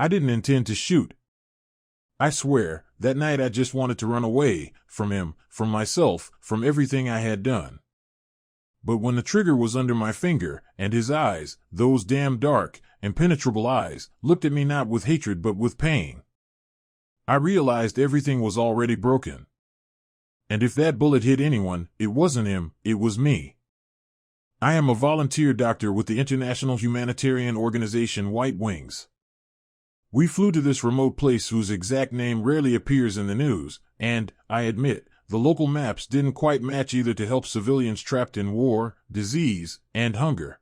I didn't intend to shoot. I swear, that night I just wanted to run away, from him, from myself, from everything I had done. But when the trigger was under my finger, and his eyes, those damn dark, impenetrable eyes, looked at me not with hatred but with pain, I realized everything was already broken. And if that bullet hit anyone, it wasn't him, it was me. I am a volunteer doctor with the international humanitarian organization White Wings. We flew to this remote place whose exact name rarely appears in the news, and, I admit, the local maps didn't quite match either to help civilians trapped in war, disease, and hunger.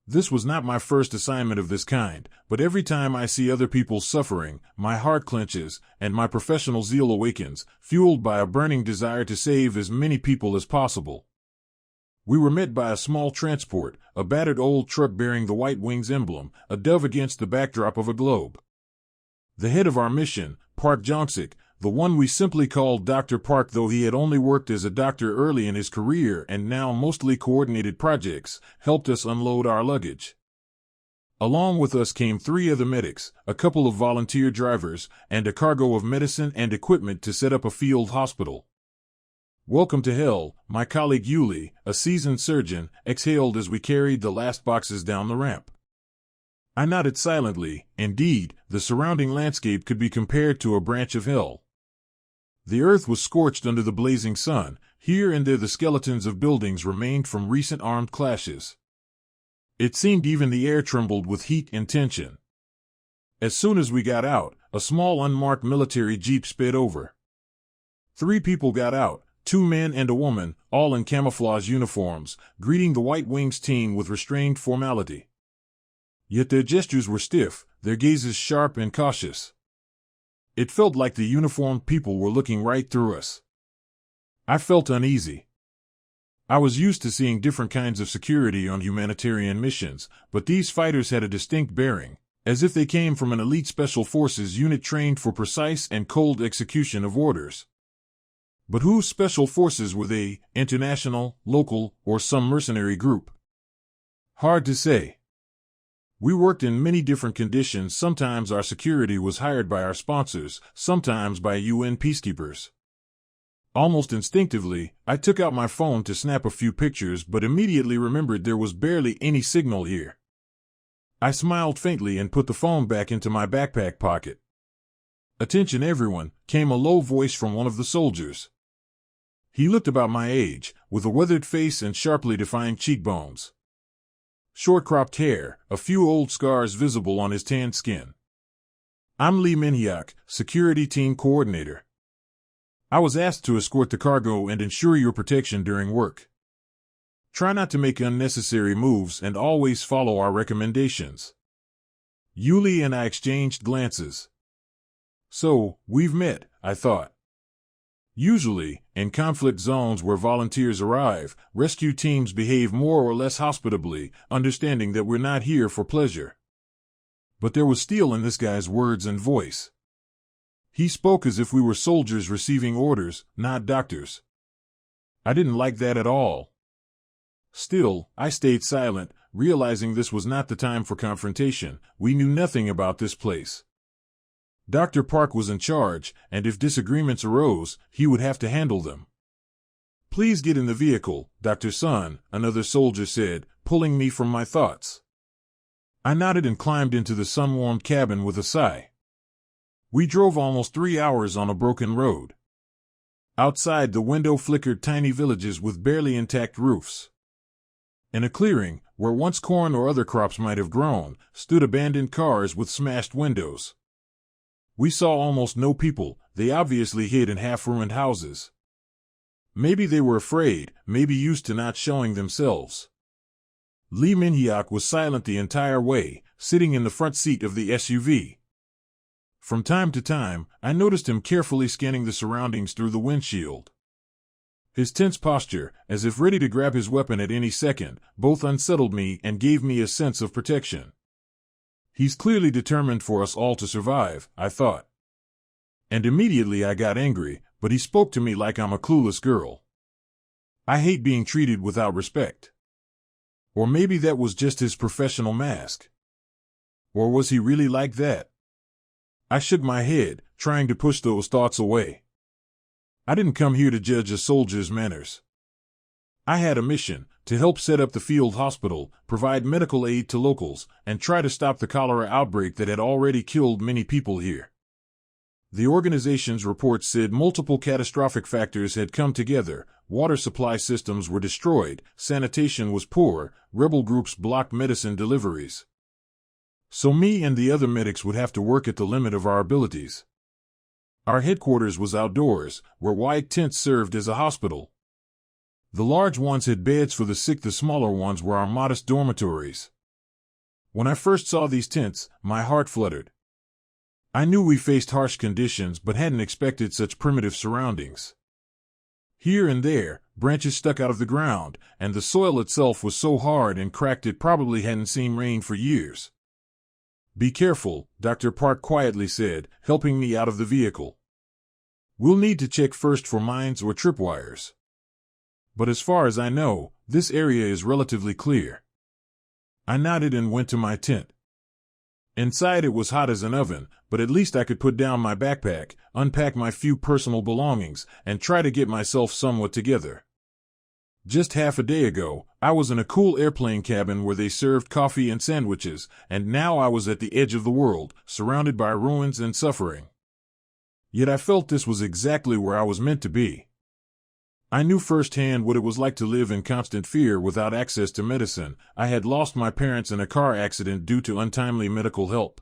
This was not my first assignment of this kind, but every time I see other people suffering, my heart clenches, and my professional zeal awakens, fueled by a burning desire to save as many people as possible. We were met by a small transport, a battered old truck bearing the White Wings emblem, a dove against the backdrop of a globe. The head of our mission, Park Jong-sik, the one we simply called Dr. Park, though he had only worked as a doctor early in his career and now mostly coordinated projects, helped us unload our luggage. Along with us came 3 other medics, a couple of volunteer drivers, and a cargo of medicine and equipment to set up a field hospital. "Welcome to hell," my colleague Yuli, a seasoned surgeon, exhaled as we carried the last boxes down the ramp. I nodded silently. Indeed, the surrounding landscape could be compared to a branch of hell. The earth was scorched under the blazing sun. Here and there the skeletons of buildings remained from recent armed clashes. It seemed even the air trembled with heat and tension. As soon as we got out, a small unmarked military jeep sped over. 3 people got out, 2 men and a woman, all in camouflage uniforms, greeting the White Wings team with restrained formality. Yet their gestures were stiff, their gazes sharp and cautious. It felt like the uniformed people were looking right through us. I felt uneasy. I was used to seeing different kinds of security on humanitarian missions, but these fighters had a distinct bearing, as if they came from an elite special forces unit trained for precise and cold execution of orders. But whose special forces were they, international, local, or some mercenary group? Hard to say. We worked in many different conditions. Sometimes our security was hired by our sponsors, sometimes by UN peacekeepers. Almost instinctively, I took out my phone to snap a few pictures but immediately remembered there was barely any signal here. I smiled faintly and put the phone back into my backpack pocket. "Attention everyone," came a low voice from one of the soldiers. He looked about my age, with a weathered face and sharply defined cheekbones. Short-cropped hair, a few old scars visible on his tanned skin. "I'm Lee Min-hyuk, Security Team Coordinator. I was asked to escort the cargo and ensure your protection during work. Try not to make unnecessary moves and always follow our recommendations." Yuli and I exchanged glances. So, we've met, I thought. Usually, in conflict zones where volunteers arrive, rescue teams behave more or less hospitably, understanding that we're not here for pleasure. But there was steel in this guy's words and voice. He spoke as if we were soldiers receiving orders, not doctors. I didn't like that at all. Still, I stayed silent, realizing this was not the time for confrontation. We knew nothing about this place. Dr. Park was in charge, and if disagreements arose, he would have to handle them. "Please get in the vehicle, Dr. Sun," another soldier said, pulling me from my thoughts. I nodded and climbed into the sun-warmed cabin with a sigh. We drove almost 3 hours on a broken road. Outside, the window flickered tiny villages with barely intact roofs. In a clearing, where once corn or other crops might have grown, stood abandoned cars with smashed windows. We saw almost no people. They obviously hid in half-ruined houses. Maybe they were afraid, maybe used to not showing themselves. Lee Min-hyuk was silent the entire way, sitting in the front seat of the SUV. From time to time, I noticed him carefully scanning the surroundings through the windshield. His tense posture, as if ready to grab his weapon at any second, both unsettled me and gave me a sense of protection. He's clearly determined for us all to survive, I thought. And immediately I got angry, but he spoke to me like I'm a clueless girl. I hate being treated without respect. Or maybe that was just his professional mask. Or was he really like that? I shook my head, trying to push those thoughts away. I didn't come here to judge a soldier's manners. I had a mission: to help set up the field hospital, provide medical aid to locals, and try to stop the cholera outbreak that had already killed many people here. The organization's report said multiple catastrophic factors had come together. Water supply systems were destroyed, sanitation was poor, rebel groups blocked medicine deliveries. So me and the other medics would have to work at the limit of our abilities. Our headquarters was outdoors, where white tents served as a hospital. The large ones had beds for the sick, the smaller ones were our modest dormitories. When I first saw these tents, my heart fluttered. I knew we faced harsh conditions but hadn't expected such primitive surroundings. Here and there, branches stuck out of the ground, and the soil itself was so hard and cracked it probably hadn't seen rain for years. "Be careful," Dr. Park quietly said, helping me out of the vehicle. "We'll need to check first for mines or tripwires. But as far as I know, this area is relatively clear." I nodded and went to my tent. Inside it was hot as an oven, but at least I could put down my backpack, unpack my few personal belongings, and try to get myself somewhat together. Just half a day ago, I was in a cool airplane cabin where they served coffee and sandwiches, and now I was at the edge of the world, surrounded by ruins and suffering. Yet I felt this was exactly where I was meant to be. I knew firsthand what it was like to live in constant fear without access to medicine. I had lost my parents in a car accident due to untimely medical help.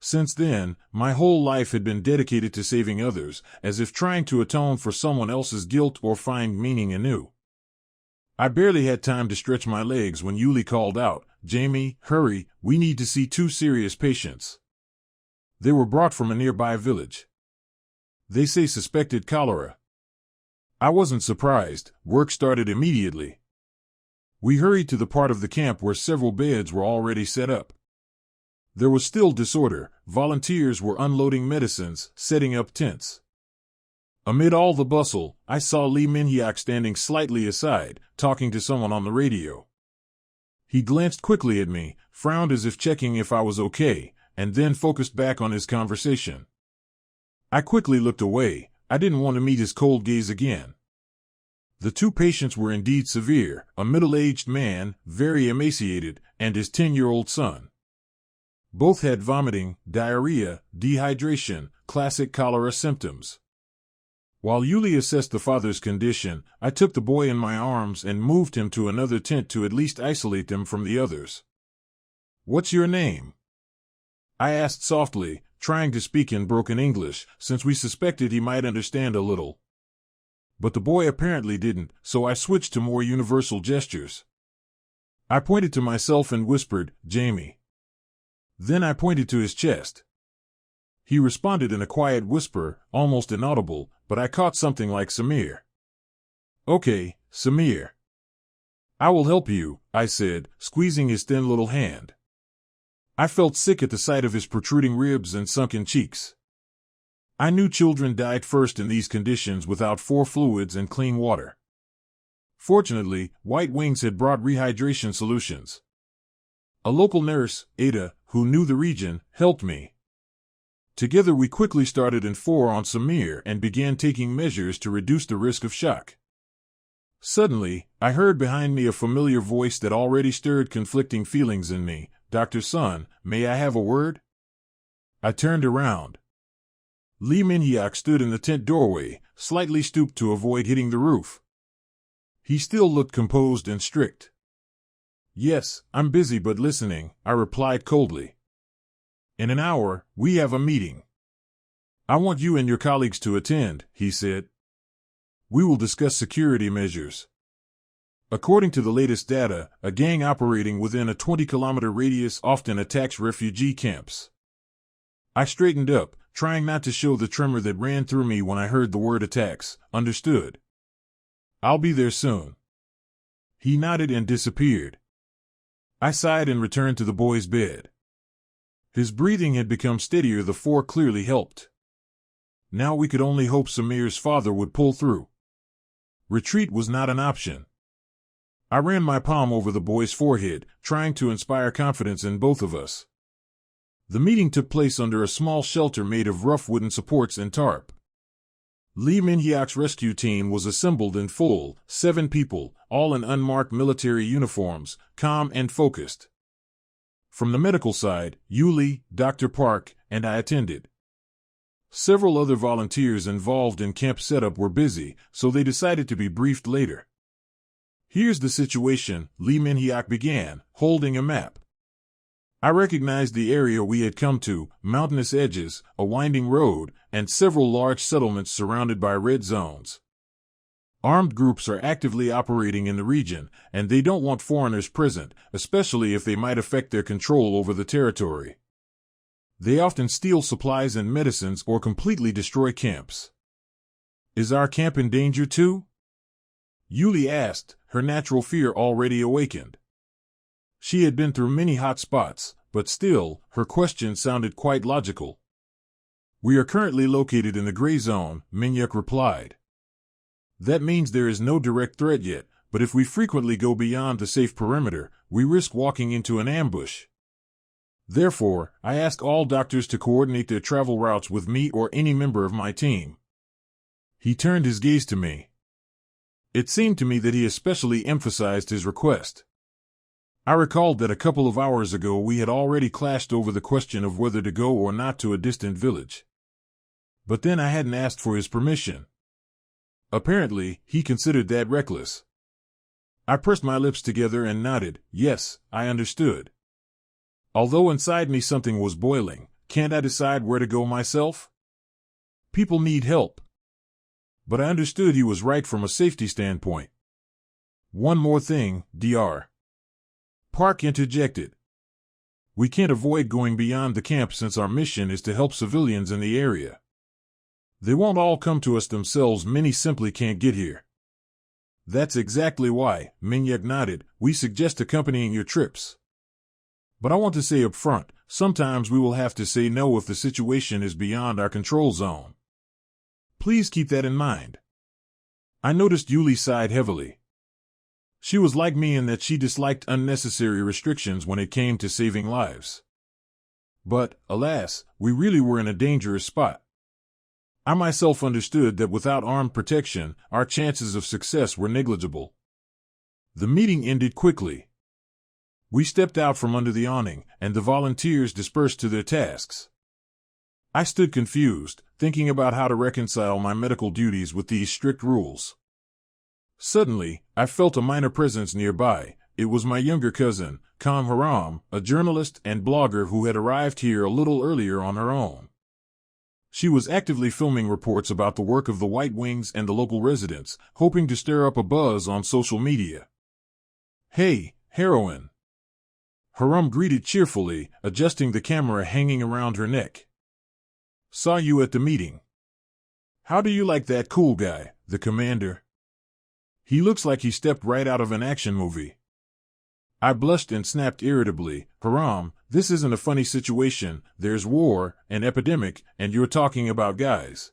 Since then, my whole life had been dedicated to saving others, as if trying to atone for someone else's guilt or find meaning anew. I barely had time to stretch my legs when Yuli called out, "Jamie, hurry, we need to see 2 serious patients." They were brought from a nearby village. They say suspected cholera. I wasn't surprised. Work started immediately. We hurried to the part of the camp where several beds were already set up. There was still disorder. Volunteers were unloading medicines, setting up tents. Amid all the bustle, I saw Lee Minhyuk standing slightly aside, talking to someone on the radio. He glanced quickly at me, frowned as if checking if I was okay, and then focused back on his conversation. I quickly looked away. I didn't want to meet his cold gaze again. The 2 patients were indeed severe: a middle-aged man, very emaciated, and his 10-year-old son. Both had vomiting, diarrhea, dehydration, classic cholera symptoms. While Yuli assessed the father's condition, I took the boy in my arms and moved him to another tent to at least isolate them from the others. "What's your name?" I asked softly, trying to speak in broken English, since we suspected he might understand a little. But the boy apparently didn't, so I switched to more universal gestures. I pointed to myself and whispered, "Jamie." Then I pointed to his chest. He responded in a quiet whisper, almost inaudible, but I caught something like Samir. "Okay, Samir. I will help you," I said, squeezing his thin little hand. I felt sick at the sight of his protruding ribs and sunken cheeks. I knew children died first in these conditions without 4 fluids and clean water. Fortunately, White Wings had brought rehydration solutions. A local nurse, Ada, who knew the region, helped me. Together we quickly started in 4 on Samir and began taking measures to reduce the risk of shock. Suddenly, I heard behind me a familiar voice that already stirred conflicting feelings in me. "Dr. Sun, may I have a word?" I turned around. Lee Minhyuk stood in the tent doorway, slightly stooped to avoid hitting the roof. He still looked composed and strict. "Yes, I'm busy but listening," I replied coldly. "In an hour, we have a meeting. I want you and your colleagues to attend," he said. "We will discuss security measures. According to the latest data, a gang operating within a 20-kilometer radius often attacks refugee camps." I straightened up, trying not to show the tremor that ran through me when I heard the word attacks. "Understood. I'll be there soon." He nodded and disappeared. I sighed and returned to the boy's bed. His breathing had become steadier. The 4 clearly helped. Now we could only hope Samir's father would pull through. Retreat was not an option. I ran my palm over the boy's forehead, trying to inspire confidence in both of us. The meeting took place under a small shelter made of rough wooden supports and tarp. Lee Min-hyuk's rescue team was assembled in full, 7 people, all in unmarked military uniforms, calm and focused. From the medical side, Yuli, Dr. Park, and I attended. Several other volunteers involved in camp setup were busy, so they decided to be briefed later. "Here's the situation," Lee Min-hyuk began, holding a map. I recognized the area we had come to: mountainous edges, a winding road, and several large settlements surrounded by red zones. Armed groups are actively operating in the region, and they don't want foreigners present, especially if they might affect their control over the territory. They often steal supplies and medicines or completely destroy camps. "Is our camp in danger too?" Yuli asked, her natural fear already awakened. She had been through many hot spots, but still, her question sounded quite logical. "We are currently located in the gray zone," Min-hyuk replied. "That means there is no direct threat yet, but if we frequently go beyond the safe perimeter, we risk walking into an ambush. Therefore, I ask all doctors to coordinate their travel routes with me or any member of my team." He turned his gaze to me. It seemed to me that he especially emphasized his request. I recalled that a couple of hours ago we had already clashed over the question of whether to go or not to a distant village. But then I hadn't asked for his permission. Apparently, he considered that reckless. I pursed my lips together and nodded. Yes, I understood. Although inside me something was boiling, can't I decide where to go myself? People need help. But I understood he was right from a safety standpoint. "One more thing, Dr. Park interjected. "We can't avoid going beyond the camp since our mission is to help civilians in the area. They won't all come to us themselves, many simply can't get here." "That's exactly why," Min-hyuk nodded, "we suggest accompanying your trips. But I want to say up front, sometimes we will have to say no if the situation is beyond our control zone. Please keep that in mind." I noticed Yuli sighed heavily. She was like me in that she disliked unnecessary restrictions when it came to saving lives. But, alas, we really were in a dangerous spot. I myself understood that without armed protection, our chances of success were negligible. The meeting ended quickly. We stepped out from under the awning, and the volunteers dispersed to their tasks. I stood confused, thinking about how to reconcile my medical duties with these strict rules. Suddenly, I felt a minor presence nearby. It was my younger cousin, Kam Haram, a journalist and blogger who had arrived here a little earlier on her own. She was actively filming reports about the work of the White Wings and the local residents, hoping to stir up a buzz on social media. "Hey, heroine," Haram greeted cheerfully, adjusting the camera hanging around her neck. "Saw you at the meeting. How do you like that cool guy, the commander? He looks like he stepped right out of an action movie." I blushed and snapped irritably, "Haram, this isn't a funny situation. There's war, an epidemic, and you're talking about guys."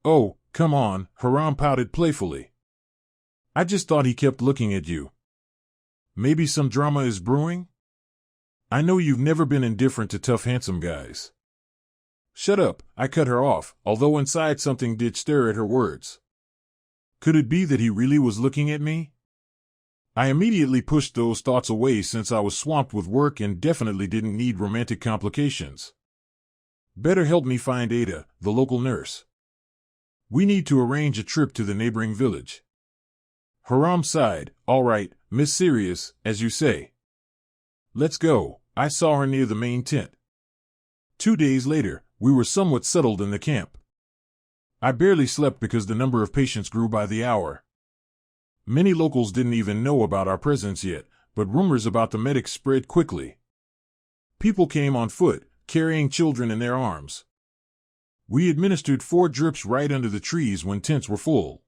"Oh, come on," Haram pouted playfully. "I just thought he kept looking at you. Maybe some drama is brewing? I know you've never been indifferent to tough, handsome guys." "Shut up," I cut her off, although inside something did stir at her words. Could it be that he really was looking at me? I immediately pushed those thoughts away since I was swamped with work and definitely didn't need romantic complications. Better help me find Ada, the local nurse. We need to arrange a trip to the neighboring village. Haram sighed. "All right, Miss Serious, as you say. Let's go." I saw her near the main tent. 2 days later, we were somewhat settled in the camp. I barely slept because the number of patients grew by the hour. Many locals didn't even know about our presence yet, but rumors about the medics spread quickly. People came on foot, carrying children in their arms. We administered 4 drips right under the trees when tents were full.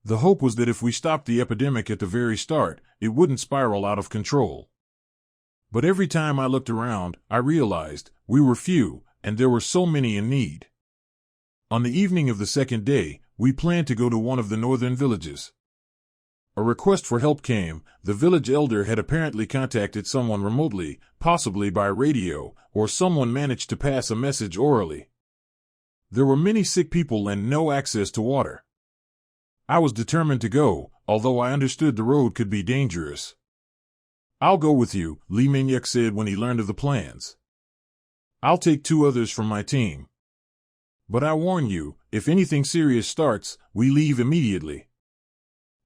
The hope was that if we stopped the epidemic at the very start, it wouldn't spiral out of control. But every time I looked around, I realized we were few, and there were so many in need. On the evening of the second day, we planned to go to one of the northern villages. A request for help came. The village elder had apparently contacted someone remotely, possibly by radio, or someone managed to pass a message orally. There were many sick people and no access to water. I was determined to go, although I understood the road could be dangerous. "I'll go with you," Lee Minhyuk said when he learned of the plans. "I'll take 2 others from my team. But I warn you, if anything serious starts, we leave immediately.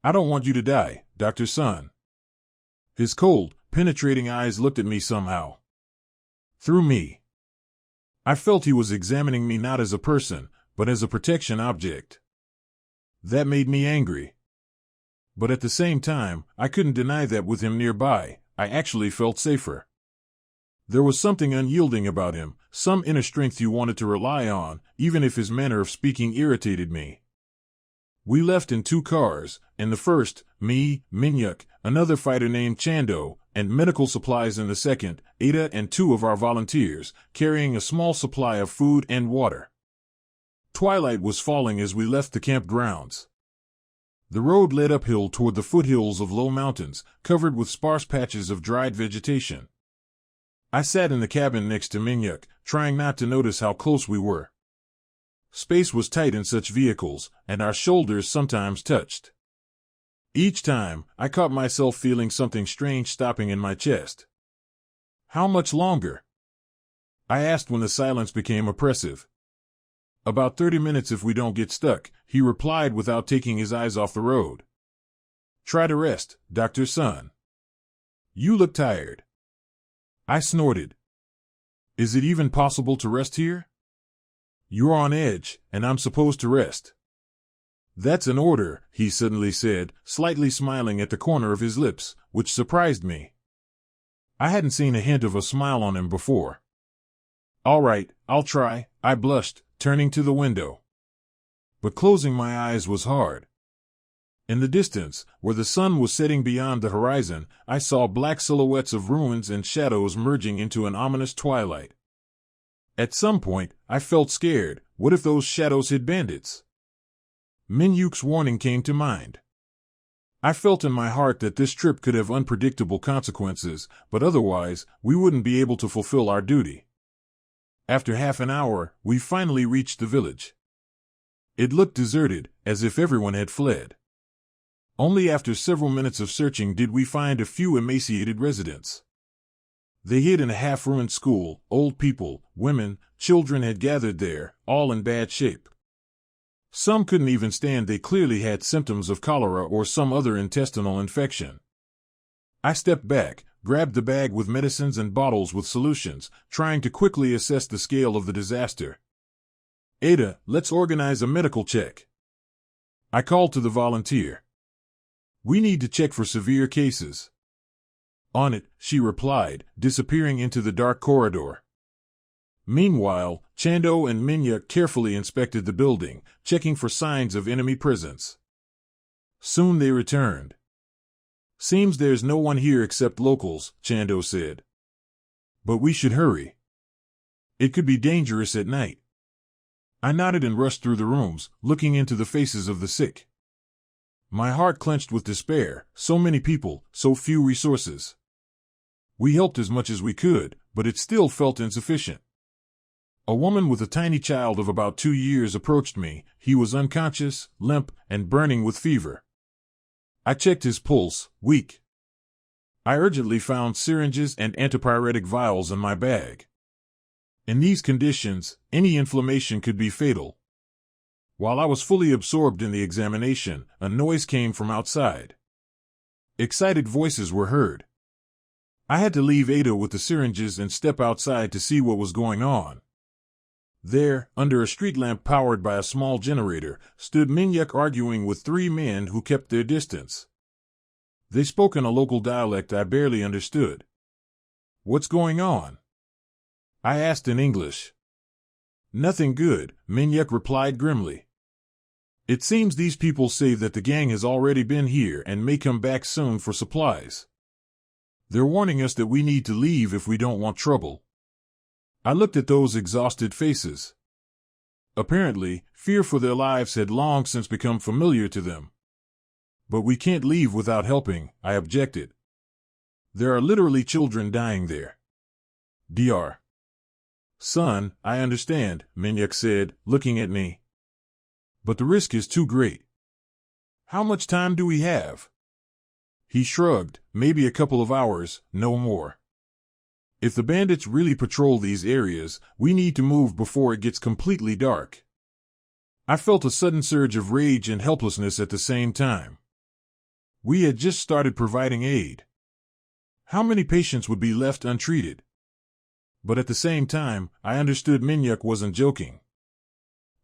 I don't want you to die, Dr. Sun." His cold, penetrating eyes looked at me somehow. Through me. I felt he was examining me not as a person, but as a protection object. That made me angry. But at the same time, I couldn't deny that with him nearby, I actually felt safer. There was something unyielding about him, some inner strength you wanted to rely on, even if his manner of speaking irritated me. We left in 2 cars, in the first, me, Minhyuk, another fighter named Chando, and medical supplies in the second, Ada and 2 of our volunteers, carrying a small supply of food and water. Twilight was falling as we left the campgrounds. The road led uphill toward the foothills of low mountains, covered with sparse patches of dried vegetation. I sat in the cabin next to Minhyuk, trying not to notice how close we were. Space was tight in such vehicles, and our shoulders sometimes touched. Each time, I caught myself feeling something strange stopping in my chest. "How much longer?" I asked when the silence became oppressive. "About 30 minutes if we don't get stuck," he replied without taking his eyes off the road. "Try to rest, Dr. Sun. You look tired." I snorted. "Is it even possible to rest here?" "You're on edge, and I'm supposed to rest." "That's an order," he suddenly said, slightly smiling at the corner of his lips, which surprised me. I hadn't seen a hint of a smile on him before. "All right, I'll try," I blushed, turning to the window. But closing my eyes was hard. In the distance, where the sun was setting beyond the horizon, I saw black silhouettes of ruins and shadows merging into an ominous twilight. At some point, I felt scared. What if those shadows hid bandits? Minhyuk's warning came to mind. I felt in my heart that this trip could have unpredictable consequences, but otherwise, we wouldn't be able to fulfill our duty. After half an hour, we finally reached the village. It looked deserted, as if everyone had fled. Only after several minutes of searching did we find a few emaciated residents. They hid in a half-ruined school. Old people, women, children had gathered there, all in bad shape. Some couldn't even stand. They clearly had symptoms of cholera or some other intestinal infection. I stepped back, grabbed the bag with medicines and bottles with solutions, trying to quickly assess the scale of the disaster. "Ada, let's organize a medical check." I called to the volunteer. "We need to check for severe cases." "On it," she replied, disappearing into the dark corridor. Meanwhile, Chando and Minhyuk carefully inspected the building, checking for signs of enemy presence. Soon they returned. "Seems there's no one here except locals," Chando said. "But we should hurry. It could be dangerous at night." I nodded and rushed through the rooms, looking into the faces of the sick. My heart clenched with despair. So many people, so few resources. We helped as much as we could, but it still felt insufficient. A woman with a tiny child of about 2 years approached me. He was unconscious, limp, and burning with fever. I checked his pulse, weak. I urgently found syringes and antipyretic vials in my bag. In these conditions, any inflammation could be fatal. While I was fully absorbed in the examination, a noise came from outside. Excited voices were heard. I had to leave Ada with the syringes and step outside to see what was going on. There, under a street lamp powered by a small generator, stood Minhyuk arguing with 3 men who kept their distance. They spoke in a local dialect I barely understood. "What's going on?" I asked in English. "Nothing good," Minhyuk replied grimly. "It seems these people say that the gang has already been here and may come back soon for supplies. They're warning us that we need to leave if we don't want trouble." I looked at those exhausted faces. Apparently, fear for their lives had long since become familiar to them. But we can't leave without helping, I objected. There are literally children dying there. Dr. Son, I understand, Minyak said, looking at me. But the risk is too great. How much time do we have? He shrugged, maybe a couple of hours, no more. If the bandits really patrol these areas, we need to move before it gets completely dark. I felt a sudden surge of rage and helplessness at the same time. We had just started providing aid. How many patients would be left untreated? But at the same time, I understood Minyak wasn't joking.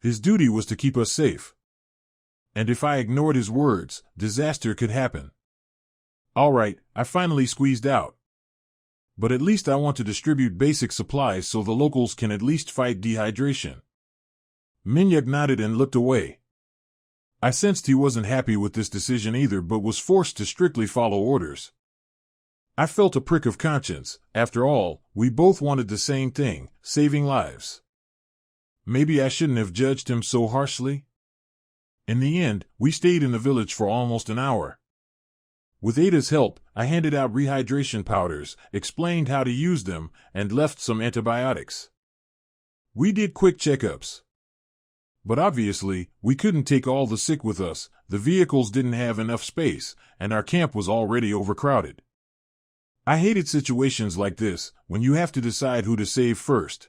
His duty was to keep us safe. And if I ignored his words, disaster could happen. All right, I finally squeezed out. But at least I want to distribute basic supplies so the locals can at least fight dehydration. Minyak nodded and looked away. I sensed he wasn't happy with this decision either, but was forced to strictly follow orders. I felt a prick of conscience. After all, we both wanted the same thing, saving lives. Maybe I shouldn't have judged him so harshly. In the end, we stayed in the village for almost an hour. With Ada's help, I handed out rehydration powders, explained how to use them, and left some antibiotics. We did quick checkups. But obviously, we couldn't take all the sick with us, the vehicles didn't have enough space, and our camp was already overcrowded. I hated situations like this, when you have to decide who to save first.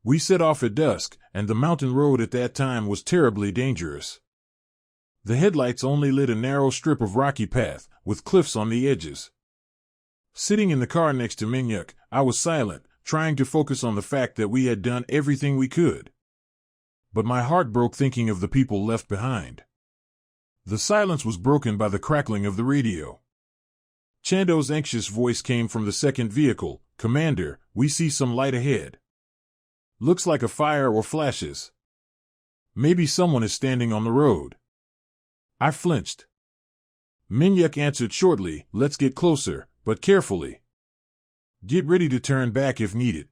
We set off at dusk, and the mountain road at that time was terribly dangerous. The headlights only lit a narrow strip of rocky path, with cliffs on the edges. Sitting in the car next to Minyak, I was silent, trying to focus on the fact that we had done everything we could. But my heart broke thinking of the people left behind. The silence was broken by the crackling of the radio. Chando's anxious voice came from the second vehicle. Commander, we see some light ahead. Looks like a fire or flashes. Maybe someone is standing on the road. I flinched. Minyak answered shortly, let's get closer, but carefully. Get ready to turn back if needed.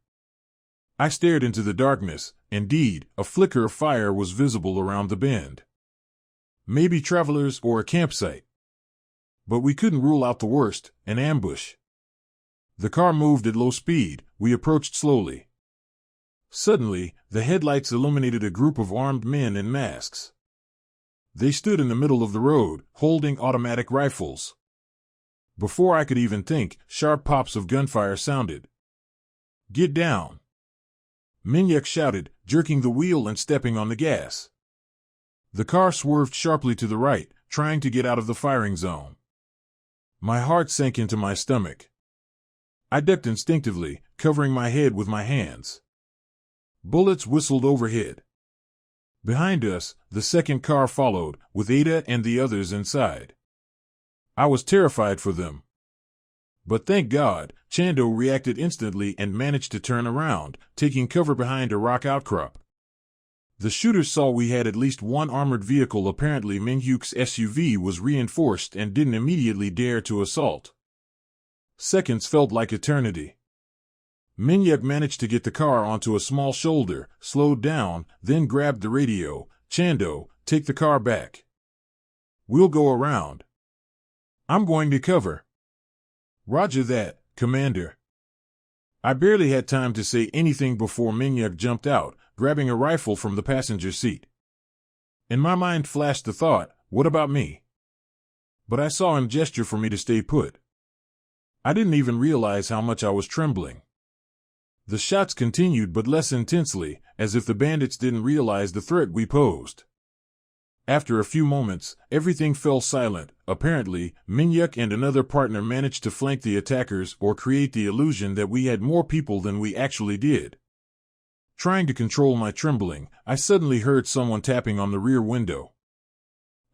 I stared into the darkness. Indeed, a flicker of fire was visible around the bend. Maybe travelers or a campsite. But we couldn't rule out the worst, an ambush. The car moved at low speed. We approached slowly. Suddenly, the headlights illuminated a group of armed men in masks. They stood in the middle of the road, holding automatic rifles. Before I could even think, sharp pops of gunfire sounded. Get down! Minyak shouted, jerking the wheel and stepping on the gas. The car swerved sharply to the right, trying to get out of the firing zone. My heart sank into my stomach. I ducked instinctively, covering my head with my hands. Bullets whistled overhead. Behind us, the second car followed, with Ada and the others inside. I was terrified for them. But thank God, Chando reacted instantly and managed to turn around, taking cover behind a rock outcrop. The shooters saw we had at least one armored vehicle. Apparently Minhyuk's SUV was reinforced and didn't immediately dare to assault. Seconds felt like eternity. Minyak managed to get the car onto a small shoulder, slowed down, then grabbed the radio. Chando, take the car back. We'll go around. I'm going to cover. Roger that, Commander. I barely had time to say anything before Minyak jumped out, grabbing a rifle from the passenger seat. In my mind flashed the thought, what about me? But I saw him gesture for me to stay put. I didn't even realize how much I was trembling. The shots continued, but less intensely, as if the bandits didn't realize the threat we posed. After a few moments, everything fell silent. Apparently, Minyak and another partner managed to flank the attackers or create the illusion that we had more people than we actually did. Trying to control my trembling, I suddenly heard someone tapping on the rear window.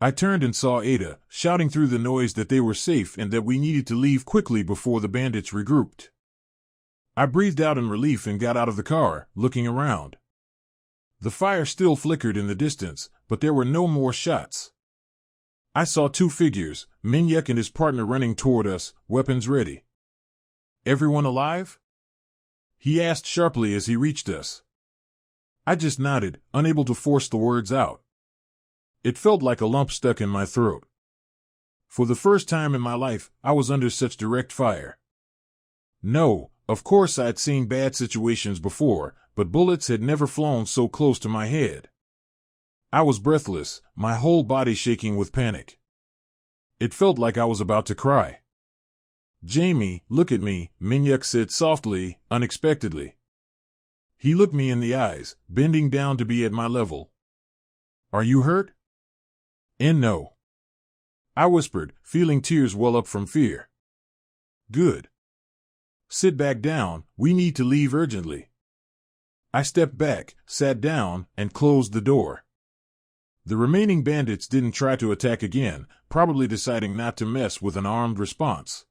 I turned and saw Ada, shouting through the noise that they were safe and that we needed to leave quickly before the bandits regrouped. I breathed out in relief and got out of the car, looking around. The fire still flickered in the distance, but there were no more shots. I saw two figures, Minyak and his partner, running toward us, weapons ready. Everyone alive? He asked sharply as he reached us. I just nodded, unable to force the words out. It felt like a lump stuck in my throat. For the first time in my life, I was under such direct fire. No, of course I'd seen bad situations before, but bullets had never flown so close to my head. I was breathless, my whole body shaking with panic. It felt like I was about to cry. "Jamie, look at me," Minyak said softly, unexpectedly. He looked me in the eyes, bending down to be at my level. "Are you hurt?" "And no," I whispered, feeling tears well up from fear. "Good. Sit back down, we need to leave urgently." I stepped back, sat down, and closed the door. The remaining bandits didn't try to attack again, probably deciding not to mess with an armed response.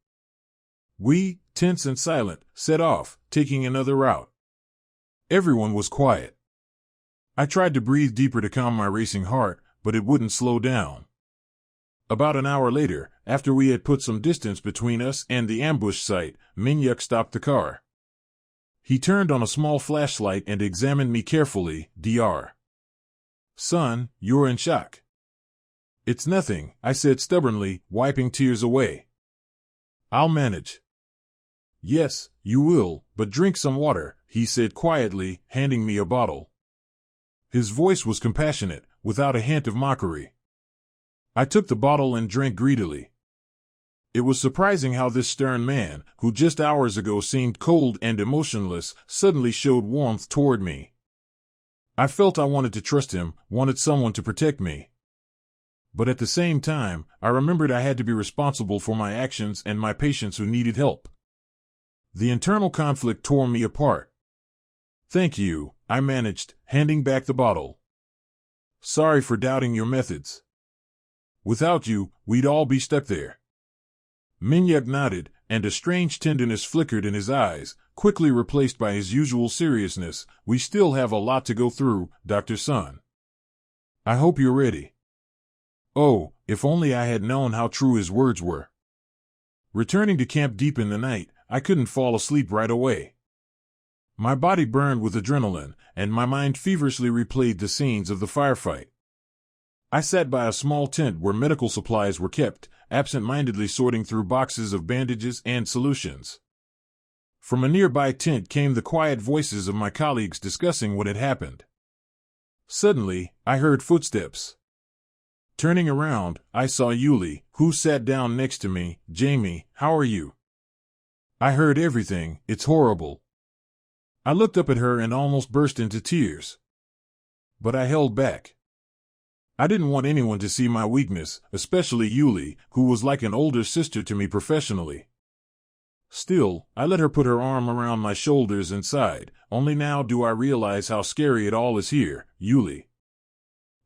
We, tense and silent, set off, taking another route. Everyone was quiet. I tried to breathe deeper to calm my racing heart, but it wouldn't slow down. About an hour later, after we had put some distance between us and the ambush site, Minyak stopped the car. He turned on a small flashlight and examined me carefully. "Dr. Son, you're in shock." "It's nothing," I said stubbornly, wiping tears away. "I'll manage." "Yes, you will, but drink some water," he said quietly, handing me a bottle. His voice was compassionate, without a hint of mockery. I took the bottle and drank greedily. It was surprising how this stern man, who just hours ago seemed cold and emotionless, suddenly showed warmth toward me. I felt I wanted to trust him, wanted someone to protect me. But at the same time, I remembered I had to be responsible for my actions and my patients who needed help. The internal conflict tore me apart. "Thank you," I managed, handing back the bottle. "Sorry for doubting your methods. Without you, we'd all be stuck there." Minyak nodded, and a strange tenderness flickered in his eyes, quickly replaced by his usual seriousness. "We still have a lot to go through, Dr. Sun. I hope you're ready." Oh, if only I had known how true his words were. Returning to camp deep in the night, I couldn't fall asleep right away. My body burned with adrenaline, and my mind feverishly replayed the scenes of the firefight. I sat by a small tent where medical supplies were kept, absent-mindedly sorting through boxes of bandages and solutions. From a nearby tent came the quiet voices of my colleagues discussing what had happened. Suddenly, I heard footsteps. Turning around, I saw Yuli, who sat down next to me. "Jamie, how are you?" "I heard everything, it's horrible." I looked up at her and almost burst into tears. But I held back. I didn't want anyone to see my weakness, especially Yuli, who was like an older sister to me professionally. Still, I let her put her arm around my shoulders and sighed. "Only now do I realize how scary it all is here, Yuli.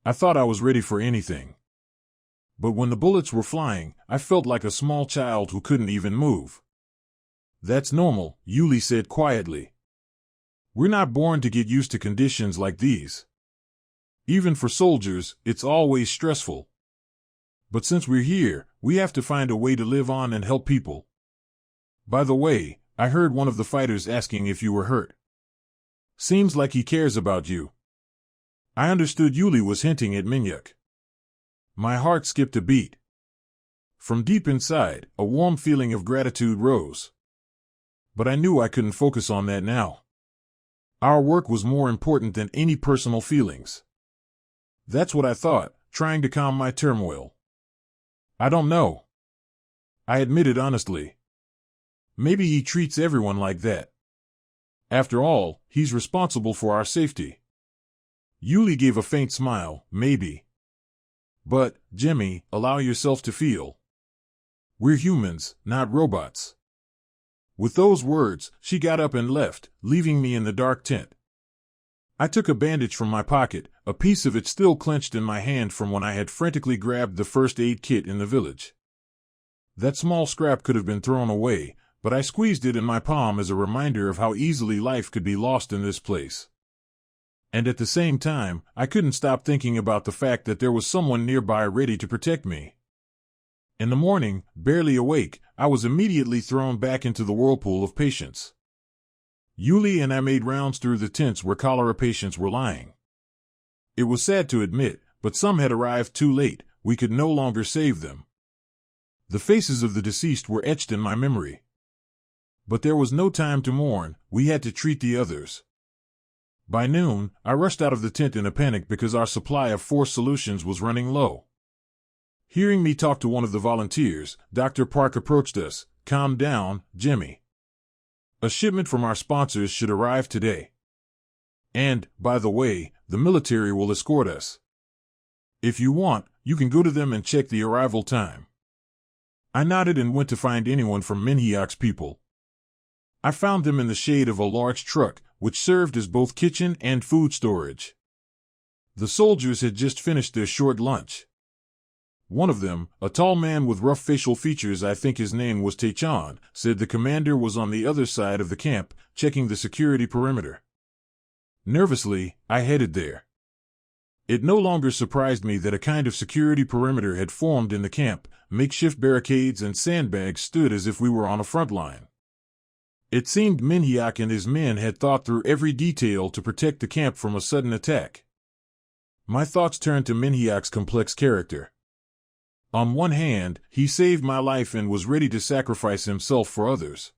I thought I was ready for anything. But when the bullets were flying, I felt like a small child who couldn't even move." "That's normal," Yuli said quietly. "We're not born to get used to conditions like these. Even for soldiers, it's always stressful. But since we're here, we have to find a way to live on and help people. By the way, I heard one of the fighters asking if you were hurt. Seems like he cares about you." I understood Yuli was hinting at Minyak. My heart skipped a beat. From deep inside, a warm feeling of gratitude rose. But I knew I couldn't focus on that now. Our work was more important than any personal feelings. That's what I thought, trying to calm my turmoil. "I don't know," I admitted honestly. "Maybe he treats everyone like that. After all, he's responsible for our safety." Yuli gave a faint smile. "Maybe. But, Jimmy, allow yourself to feel. We're humans, not robots." With those words, she got up and left, leaving me in the dark tent. I took a bandage from my pocket, a piece of it still clenched in my hand from when I had frantically grabbed the first aid kit in the village. That small scrap could have been thrown away, but I squeezed it in my palm as a reminder of how easily life could be lost in this place. And at the same time, I couldn't stop thinking about the fact that there was someone nearby ready to protect me. In the morning, barely awake, I was immediately thrown back into the whirlpool of patients. Yuli and I made rounds through the tents where cholera patients were lying. It was sad to admit, but some had arrived too late. We could no longer save them. The faces of the deceased were etched in my memory. But there was no time to mourn, we had to treat the others. By noon, I rushed out of the tent in a panic because our supply of forced solutions was running low. Hearing me talk to one of the volunteers, Dr. Park approached us. "Calm down, Jimmy. A shipment from our sponsors should arrive today. And, by the way, the military will escort us. If you want, you can go to them and check the arrival time." I nodded and went to find anyone from Minhyak's people. I found them in the shade of a large truck, which served as both kitchen and food storage. The soldiers had just finished their short lunch. One of them, a tall man with rough facial features, I think his name was Taechan, said the commander was on the other side of the camp, checking the security perimeter. Nervously, I headed there. It no longer surprised me that a kind of security perimeter had formed in the camp. Makeshift barricades and sandbags stood as if we were on a front line. It seemed Minhyak and his men had thought through every detail to protect the camp from a sudden attack. My thoughts turned to Minhyak's complex character. On one hand, he saved my life and was ready to sacrifice himself for others.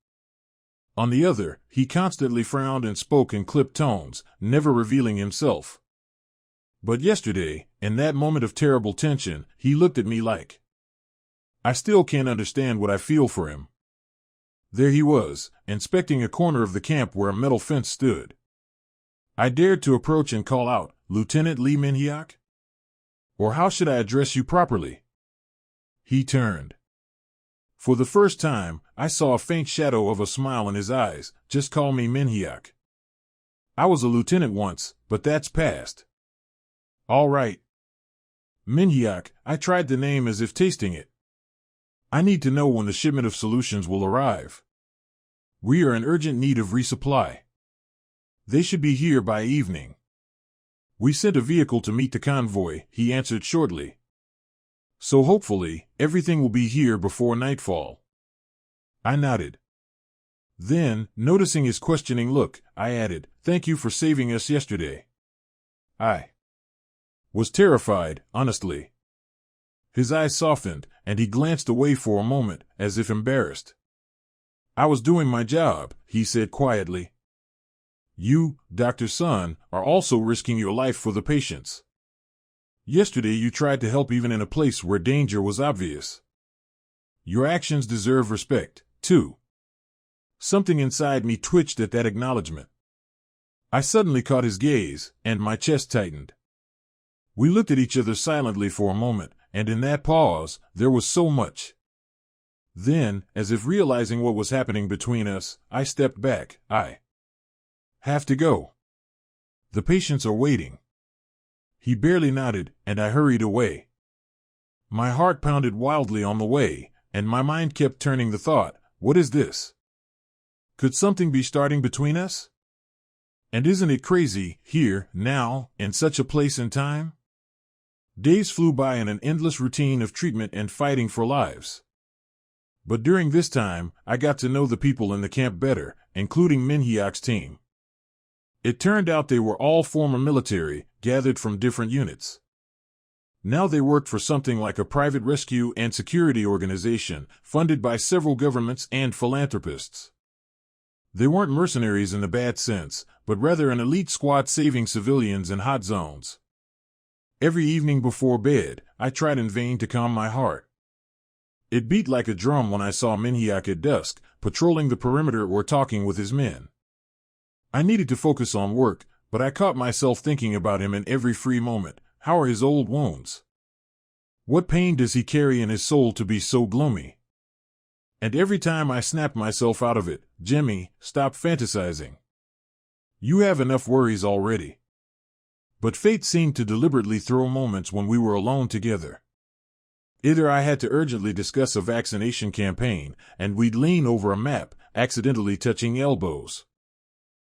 On the other, he constantly frowned and spoke in clipped tones, never revealing himself. But yesterday, in that moment of terrible tension, he looked at me like... I still can't understand what I feel for him. There he was, inspecting a corner of the camp where a metal fence stood. I dared to approach and call out, "Lieutenant Lee Minhyak? Or how should I address you properly?" He turned. For the first time, I saw a faint shadow of a smile in his eyes. "Just call me Minhyak. I was a lieutenant once, but that's past." "All right." "Minhyak," I tried the name as if tasting it. "I need to know when the shipment of solutions will arrive. We are in urgent need of resupply. They should be here by evening." "We sent a vehicle to meet the convoy," he answered shortly. "So hopefully, everything will be here before nightfall." I nodded. Then, noticing his questioning look, I added, "Thank you for saving us yesterday." I was terrified, honestly. His eyes softened, and he glanced away for a moment, as if embarrassed. "I was doing my job," he said quietly. "You, Dr. Sun, are also risking your life for the patients. Yesterday you tried to help even in a place where danger was obvious. Your actions deserve respect, too." Something inside me twitched at that acknowledgement. I suddenly caught his gaze, and my chest tightened. We looked at each other silently for a moment, and in that pause, there was so much. Then, as if realizing what was happening between us, I stepped back. "I have to go. The patients are waiting." He barely nodded, and I hurried away. My heart pounded wildly on the way, and my mind kept turning the thought, what is this? Could something be starting between us? And isn't it crazy, here, now, in such a place and time? Days flew by in an endless routine of treatment and fighting for lives. But during this time, I got to know the people in the camp better, including Minhyak's team. It turned out they were all former military, gathered from different units. Now they worked for something like a private rescue and security organization, funded by several governments and philanthropists. They weren't mercenaries in the bad sense, but rather an elite squad saving civilians in hot zones. Every evening before bed, I tried in vain to calm my heart. It beat like a drum when I saw Minhyak at dusk, patrolling the perimeter or talking with his men. I needed to focus on work, but I caught myself thinking about him in every free moment. How are his old wounds? What pain does he carry in his soul to be so gloomy? And every time I snapped myself out of it, "Jimmy, stop fantasizing. You have enough worries already." But fate seemed to deliberately throw moments when we were alone together. Either I had to urgently discuss a vaccination campaign, and we'd lean over a map, accidentally touching elbows.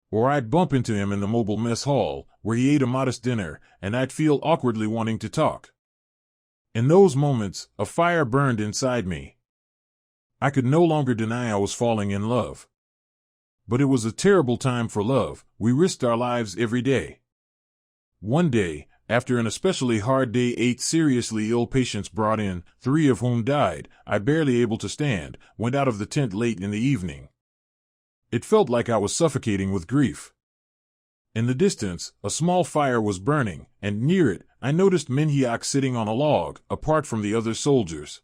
Or I'd bump into him in the mobile mess hall, where he ate a modest dinner, and I'd feel awkwardly wanting to talk. In those moments, a fire burned inside me. I could no longer deny I was falling in love. But it was a terrible time for love. We risked our lives every day. One day, after an especially hard day, 8 seriously ill patients brought in, 3 of whom died, I barely able to stand, went out of the tent late in the evening. It felt like I was suffocating with grief. In the distance, a small fire was burning, and near it, I noticed Minhyuk sitting on a log, apart from the other soldiers.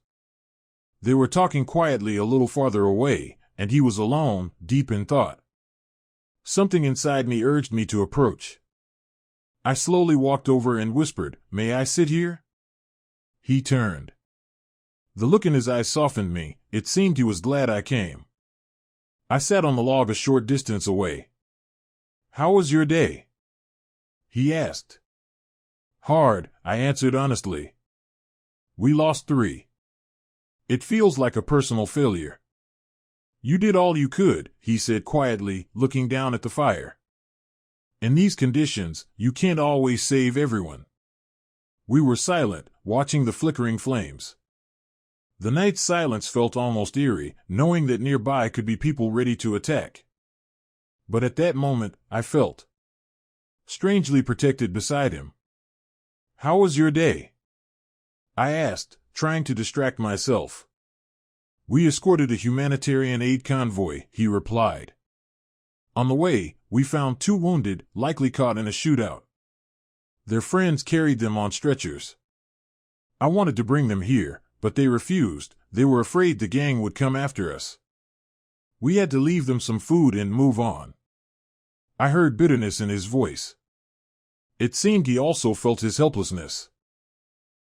They were talking quietly a little farther away, and he was alone, deep in thought. Something inside me urged me to approach. I slowly walked over and whispered, "May I sit here?" He turned. The look in his eyes softened me. It seemed he was glad I came. I sat on the log a short distance away. "How was your day?" he asked. "Hard," I answered honestly. "We lost 3. It feels like a personal failure." "You did all you could," he said quietly, looking down at the fire. "In these conditions, you can't always save everyone." We were silent, watching the flickering flames. The night's silence felt almost eerie, knowing that nearby could be people ready to attack. But at that moment, I felt strangely protected beside him. "How was your day?" I asked, trying to distract myself. "We escorted a humanitarian aid convoy," he replied. "On the way, we found 2 wounded, likely caught in a shootout. Their friends carried them on stretchers. I wanted to bring them here, but they refused. They were afraid the gang would come after us. We had to leave them some food and move on." I heard bitterness in his voice. It seemed he also felt his helplessness.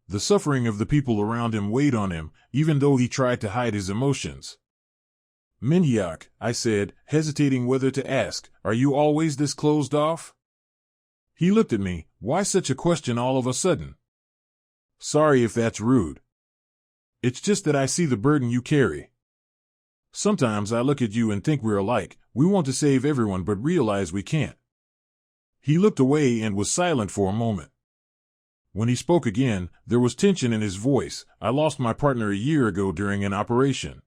The suffering of the people around him weighed on him, even though he tried to hide his emotions. "Minhyuk," I said, hesitating whether to ask, "are you always this closed off?" He looked at me. "Why such a question all of a sudden?" "Sorry if that's rude. It's just that I see the burden you carry. Sometimes I look at you and think we're alike. We want to save everyone but realize we can't." He looked away and was silent for a moment. When he spoke again, there was tension in his voice. "I lost my partner a year ago during an operation.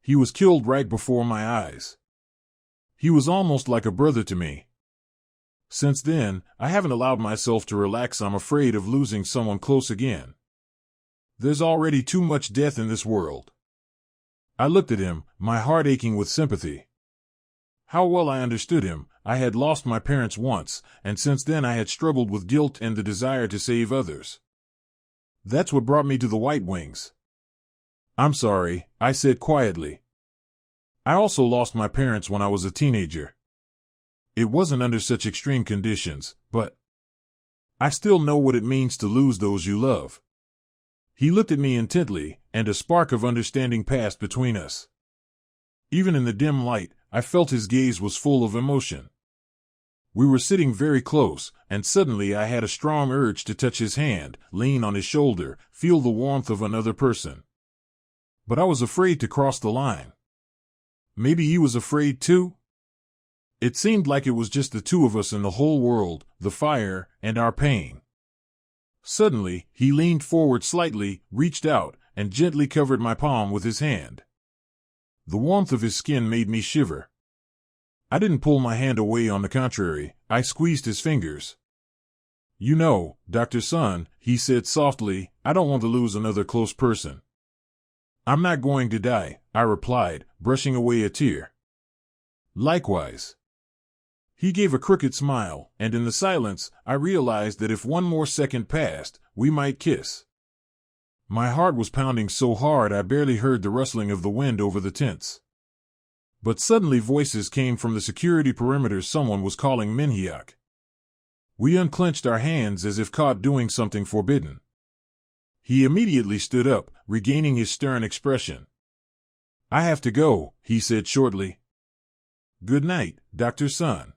He was killed right before my eyes. He was almost like a brother to me. Since then, I haven't allowed myself to relax. I'm afraid of losing someone close again. There's already too much death in this world." I looked at him, my heart aching with sympathy. How well I understood him. I had lost my parents once, and since then I had struggled with guilt and the desire to save others. That's what brought me to the White Wings. "I'm sorry," I said quietly. "I also lost my parents when I was a teenager. It wasn't under such extreme conditions, but I still know what it means to lose those you love." He looked at me intently, and a spark of understanding passed between us. Even in the dim light, I felt his gaze was full of emotion. We were sitting very close, and suddenly I had a strong urge to touch his hand, lean on his shoulder, feel the warmth of another person. But I was afraid to cross the line. Maybe he was afraid too? It seemed like it was just the 2 of us in the whole world, the fire, and our pain. Suddenly, he leaned forward slightly, reached out, and gently covered my palm with his hand. The warmth of his skin made me shiver. I didn't pull my hand away. On the contrary, I squeezed his fingers. "You know, Dr. Sun," he said softly, "I don't want to lose another close person." "I'm not going to die," I replied, brushing away a tear. "Likewise." He gave a crooked smile, and in the silence, I realized that if one more second passed, we might kiss. My heart was pounding so hard I barely heard the rustling of the wind over the tents. But suddenly voices came from the security perimeter. Someone was calling Minhyuk. We unclenched our hands as if caught doing something forbidden. He immediately stood up, regaining his stern expression. "I have to go," he said shortly. "Good night, Dr. Sun."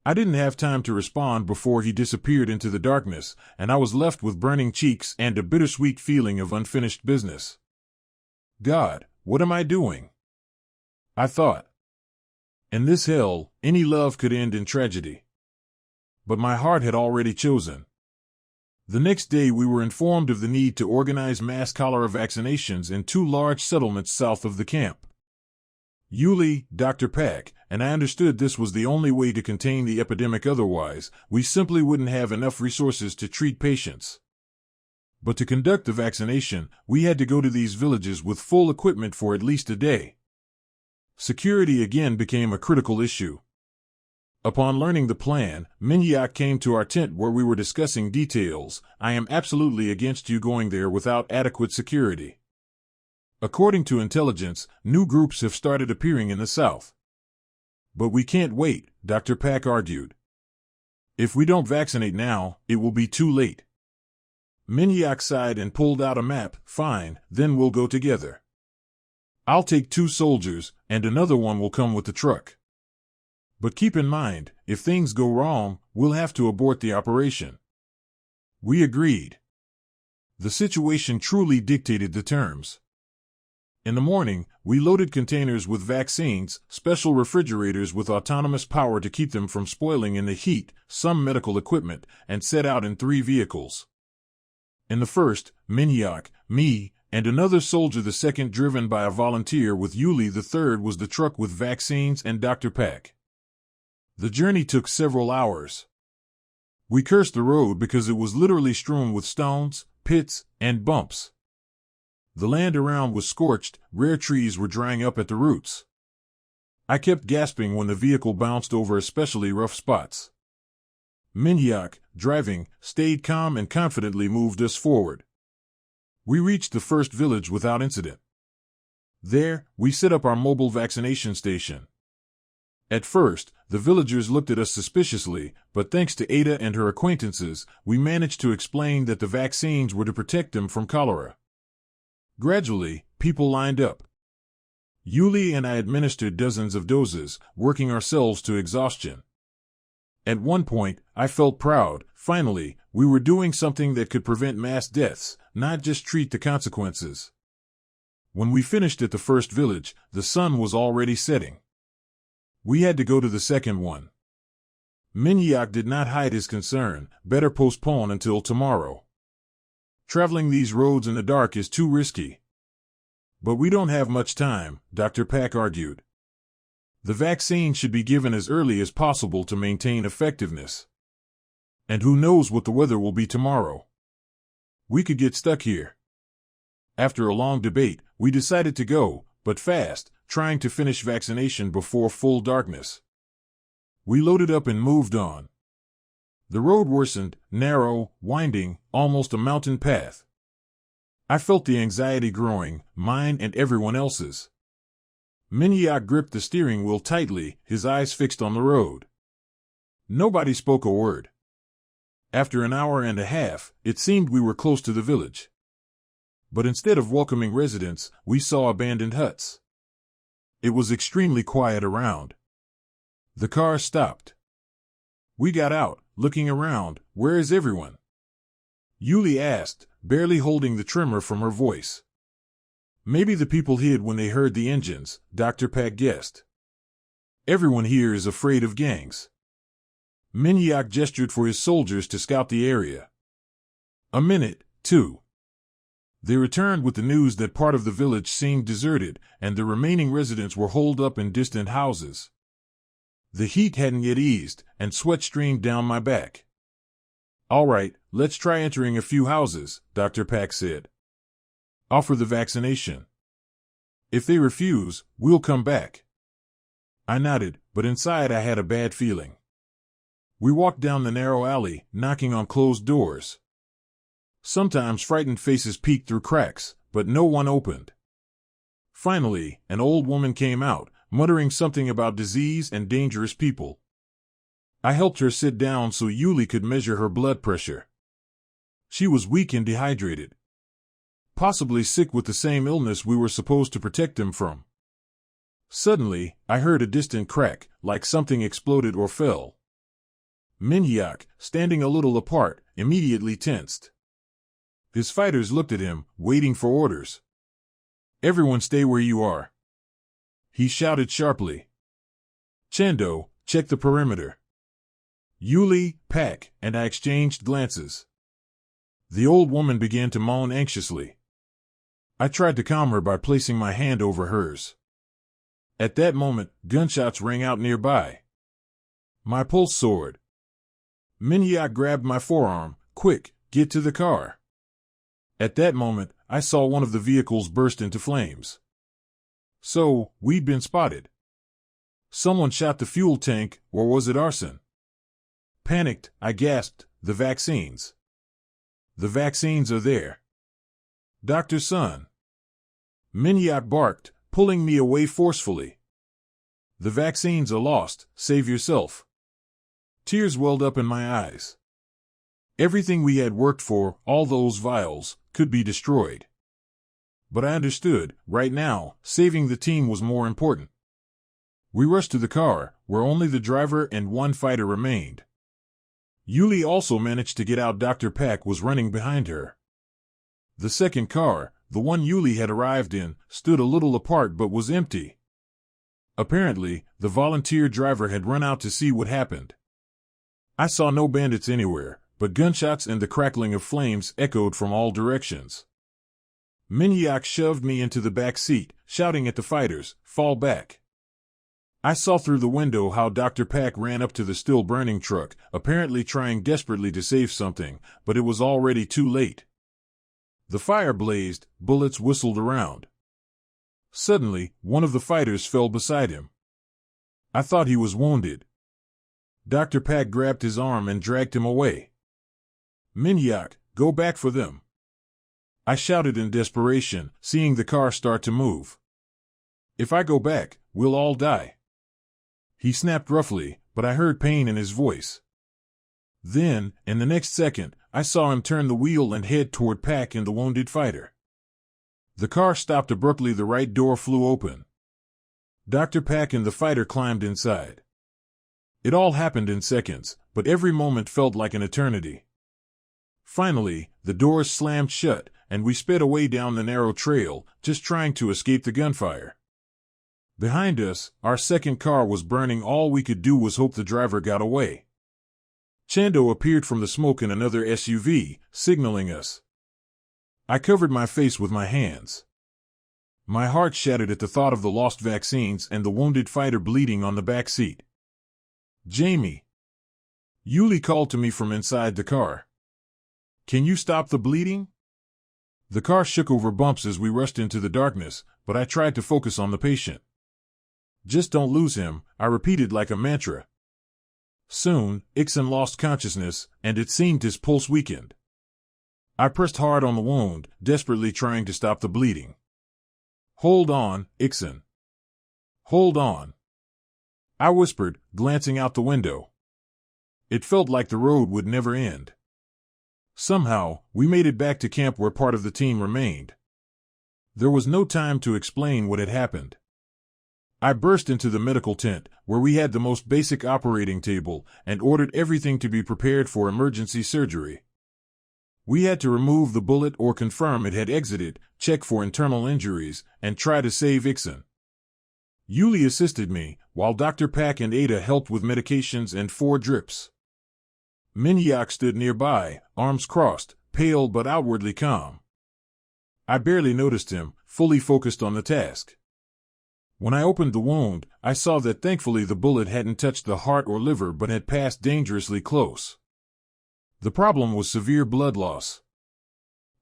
I didn't have time to respond before he disappeared into the darkness, and I was left with burning cheeks and a bittersweet feeling of unfinished business. God, what am I doing? I thought. In this hell, any love could end in tragedy. But my heart had already chosen. The next day we were informed of the need to organize mass cholera vaccinations in 2 large settlements south of the camp. Yuli, Dr. Pak, and I understood this was the only way to contain the epidemic. Otherwise, we simply wouldn't have enough resources to treat patients. But to conduct the vaccination, we had to go to these villages with full equipment for at least a day. Security again became a critical issue. Upon learning the plan, Minyak came to our tent where we were discussing details. I am absolutely against you going there without adequate security. According to intelligence, new groups have started appearing in the south. But we can't wait, Dr. Pack argued. If we don't vaccinate now, it will be too late. Minyak sighed and pulled out a map. Fine, then we'll go together. I'll take 2 soldiers, and another one will come with the truck. But keep in mind, if things go wrong, we'll have to abort the operation. We agreed. The situation truly dictated the terms. In the morning, we loaded containers with vaccines, special refrigerators with autonomous power to keep them from spoiling in the heat, some medical equipment, and set out in 3 vehicles. In the first, Minyak, me, and another soldier, the second driven by a volunteer with Yuli, the third was the truck with vaccines and Dr. Pack. The journey took several hours. We cursed the road because it was literally strewn with stones, pits, and bumps. The land around was scorched, rare trees were drying up at the roots. I kept gasping when the vehicle bounced over especially rough spots. Minyak, driving, stayed calm and confidently moved us forward. We reached the first village without incident. There, we set up our mobile vaccination station. At first, the villagers looked at us suspiciously, but thanks to Ada and her acquaintances, we managed to explain that the vaccines were to protect them from cholera. Gradually, people lined up. Yuli and I administered dozens of doses, working ourselves to exhaustion. At one point, I felt proud. Finally, we were doing something that could prevent mass deaths, not just treat the consequences. When we finished at the first village, the sun was already setting. We had to go to the second one. Minyak did not hide his concern. Better postpone until tomorrow. Traveling these roads in the dark is too risky. But we don't have much time, Dr. Pack argued. The vaccine should be given as early as possible to maintain effectiveness. And who knows what the weather will be tomorrow. We could get stuck here. After a long debate, we decided to go, but fast, trying to finish vaccination before full darkness. We loaded up and moved on. The road worsened, narrow, winding, almost a mountain path. I felt the anxiety growing, mine and everyone else's. Minyak gripped the steering wheel tightly, his eyes fixed on the road. Nobody spoke a word. After an hour and a half, it seemed we were close to the village. But instead of welcoming residents, we saw abandoned huts. It was extremely quiet around. The car stopped. We got out, looking around. Where is everyone? Yuli asked, barely holding the tremor from her voice. Maybe the people hid when they heard the engines, Dr. Pack guessed. Everyone here is afraid of gangs. Minyak gestured for his soldiers to scout the area. A minute, 2. They returned with the news that part of the village seemed deserted, and the remaining residents were holed up in distant houses. The heat hadn't yet eased, and sweat streamed down my back. All right, let's try entering a few houses, Dr. Pack said. Offer the vaccination. If they refuse, we'll come back. I nodded, but inside I had a bad feeling. We walked down the narrow alley, knocking on closed doors. Sometimes frightened faces peeked through cracks, but no one opened. Finally, an old woman came out, muttering something about disease and dangerous people. I helped her sit down so Yuli could measure her blood pressure. She was weak and dehydrated. Possibly sick with the same illness we were supposed to protect them from. Suddenly, I heard a distant crack, like something exploded or fell. Minyak, standing a little apart, immediately tensed. His fighters looked at him, waiting for orders. Everyone stay where you are. He shouted sharply. Chando, check the perimeter. Yuli, Pack, and I exchanged glances. The old woman began to moan anxiously. I tried to calm her by placing my hand over hers. At that moment, gunshots rang out nearby. My pulse soared. Minyak grabbed my forearm. Quick, get to the car. At that moment, I saw one of the vehicles burst into flames. So, we'd been spotted. Someone shot the fuel tank, or was it arson? Panicked, I gasped, the vaccines. The vaccines are there. Dr. Sun. Minyak barked, pulling me away forcefully. The vaccines are lost, save yourself. Tears welled up in my eyes. Everything we had worked for, all those vials, could be destroyed. But I understood, right now, saving the team was more important. We rushed to the car, where only the driver and one fighter remained. Yuli also managed to get out. Dr. Pak was running behind her. The second car, the one Yuli had arrived in, stood a little apart but was empty. Apparently, the volunteer driver had run out to see what happened. I saw no bandits anywhere, but gunshots and the crackling of flames echoed from all directions. Minyak shoved me into the back seat, shouting at the fighters, "Fall back." I saw through the window how Dr. Pak ran up to the still-burning truck, apparently trying desperately to save something, but it was already too late. The fire blazed, bullets whistled around. Suddenly, one of the fighters fell beside him. I thought he was wounded. Dr. Pak grabbed his arm and dragged him away. "Minyak, go back for them." I shouted in desperation, seeing the car start to move. "If I go back, we'll all die." He snapped roughly, but I heard pain in his voice. Then, in the next second, I saw him turn the wheel and head toward Pak and the wounded fighter. The car stopped abruptly. The right door flew open. Dr. Pak and the fighter climbed inside. It all happened in seconds, but every moment felt like an eternity. Finally, the doors slammed shut, and we sped away down the narrow trail, just trying to escape the gunfire. Behind us, our second car was burning. All we could do was hope the driver got away. Chando appeared from the smoke in another SUV, signaling us. I covered my face with my hands. My heart shattered at the thought of the lost vaccines and the wounded fighter bleeding on the back seat. "Jamie." Yuli called to me from inside the car. "Can you stop the bleeding?" The car shook over bumps as we rushed into the darkness, but I tried to focus on the patient. "Just don't lose him," I repeated like a mantra. Soon, Ixon lost consciousness, and it seemed his pulse weakened. I pressed hard on the wound, desperately trying to stop the bleeding. "Hold on, Ixon. Hold on," I whispered, glancing out the window. It felt like the road would never end. Somehow, we made it back to camp where part of the team remained. There was no time to explain what had happened. I burst into the medical tent, where we had the most basic operating table, and ordered everything to be prepared for emergency surgery. We had to remove the bullet or confirm it had exited, check for internal injuries, and try to save Ixon. Yuli assisted me, while Dr. Pak and Ada helped with medications and 4 drips. Minyak stood nearby, arms crossed, pale but outwardly calm. I barely noticed him, fully focused on the task. When I opened the wound, I saw that thankfully the bullet hadn't touched the heart or liver but had passed dangerously close. The problem was severe blood loss.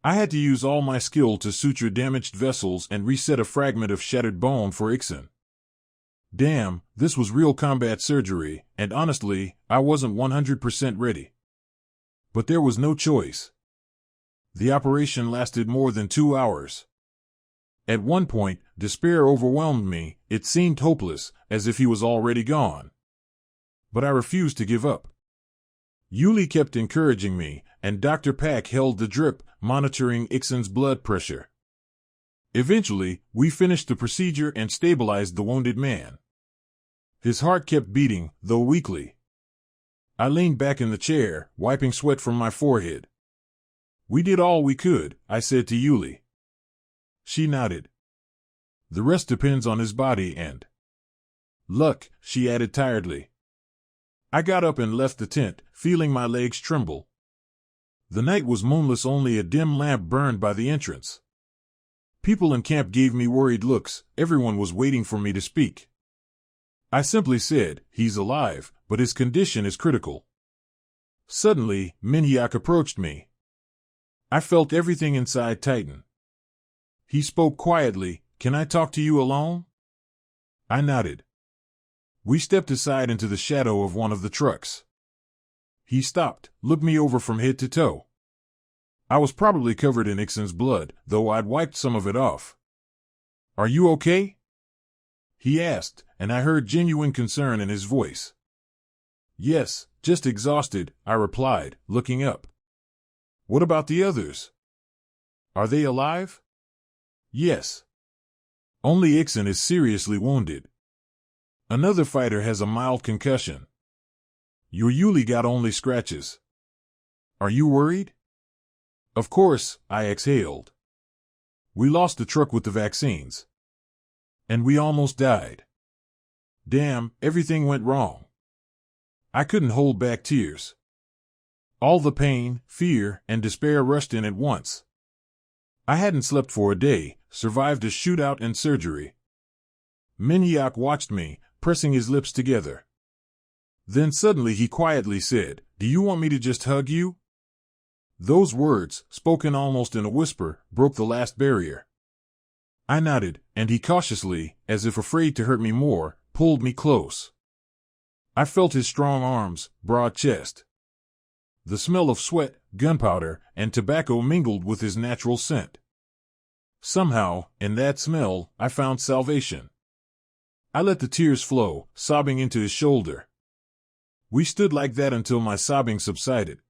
I had to use all my skill to suture damaged vessels and reset a fragment of shattered bone for Ixon. Damn, this was real combat surgery, and honestly, I wasn't 100% ready. But there was no choice. The operation lasted more than 2 hours. At one point, despair overwhelmed me. It seemed hopeless, as if he was already gone. But I refused to give up. Yuli kept encouraging me, and Dr. Pak held the drip, monitoring Ixon's blood pressure. Eventually, we finished the procedure and stabilized the wounded man. His heart kept beating, though weakly. I leaned back in the chair, wiping sweat from my forehead. "We did all we could," I said to Yuli. She nodded. "The rest depends on his body and luck," she added tiredly. I got up and left the tent, feeling my legs tremble. The night was moonless, only a dim lamp burned by the entrance. People in camp gave me worried looks. Everyone was waiting for me to speak. I simply said, "He's alive, but his condition is critical." Suddenly, Minhyuk approached me. I felt everything inside tighten. He spoke quietly. "Can I talk to you alone?" I nodded. We stepped aside into the shadow of one of the trucks. He stopped, looked me over from head to toe. I was probably covered in Ixon's blood, though I'd wiped some of it off. "Are you okay?" he asked, and I heard genuine concern in his voice. "Yes, just exhausted," I replied, looking up. "What about the others? Are they alive?" "Yes. Only Ixon is seriously wounded. Another fighter has a mild concussion. Your Yuli got only scratches. Are you worried?" "Of course," I exhaled. "We lost the truck with the vaccines. And we almost died. Damn, everything went wrong." I couldn't hold back tears. All the pain, fear, and despair rushed in at once. I hadn't slept for a day, survived a shootout and surgery. Minhyuk watched me, pressing his lips together. Then suddenly he quietly said, "Do you want me to just hug you?" Those words, spoken almost in a whisper, broke the last barrier. I nodded, and he cautiously, as if afraid to hurt me more, pulled me close. I felt his strong arms, broad chest. The smell of sweat, gunpowder, and tobacco mingled with his natural scent. Somehow, in that smell, I found salvation. I let the tears flow, sobbing into his shoulder. We stood like that until my sobbing subsided.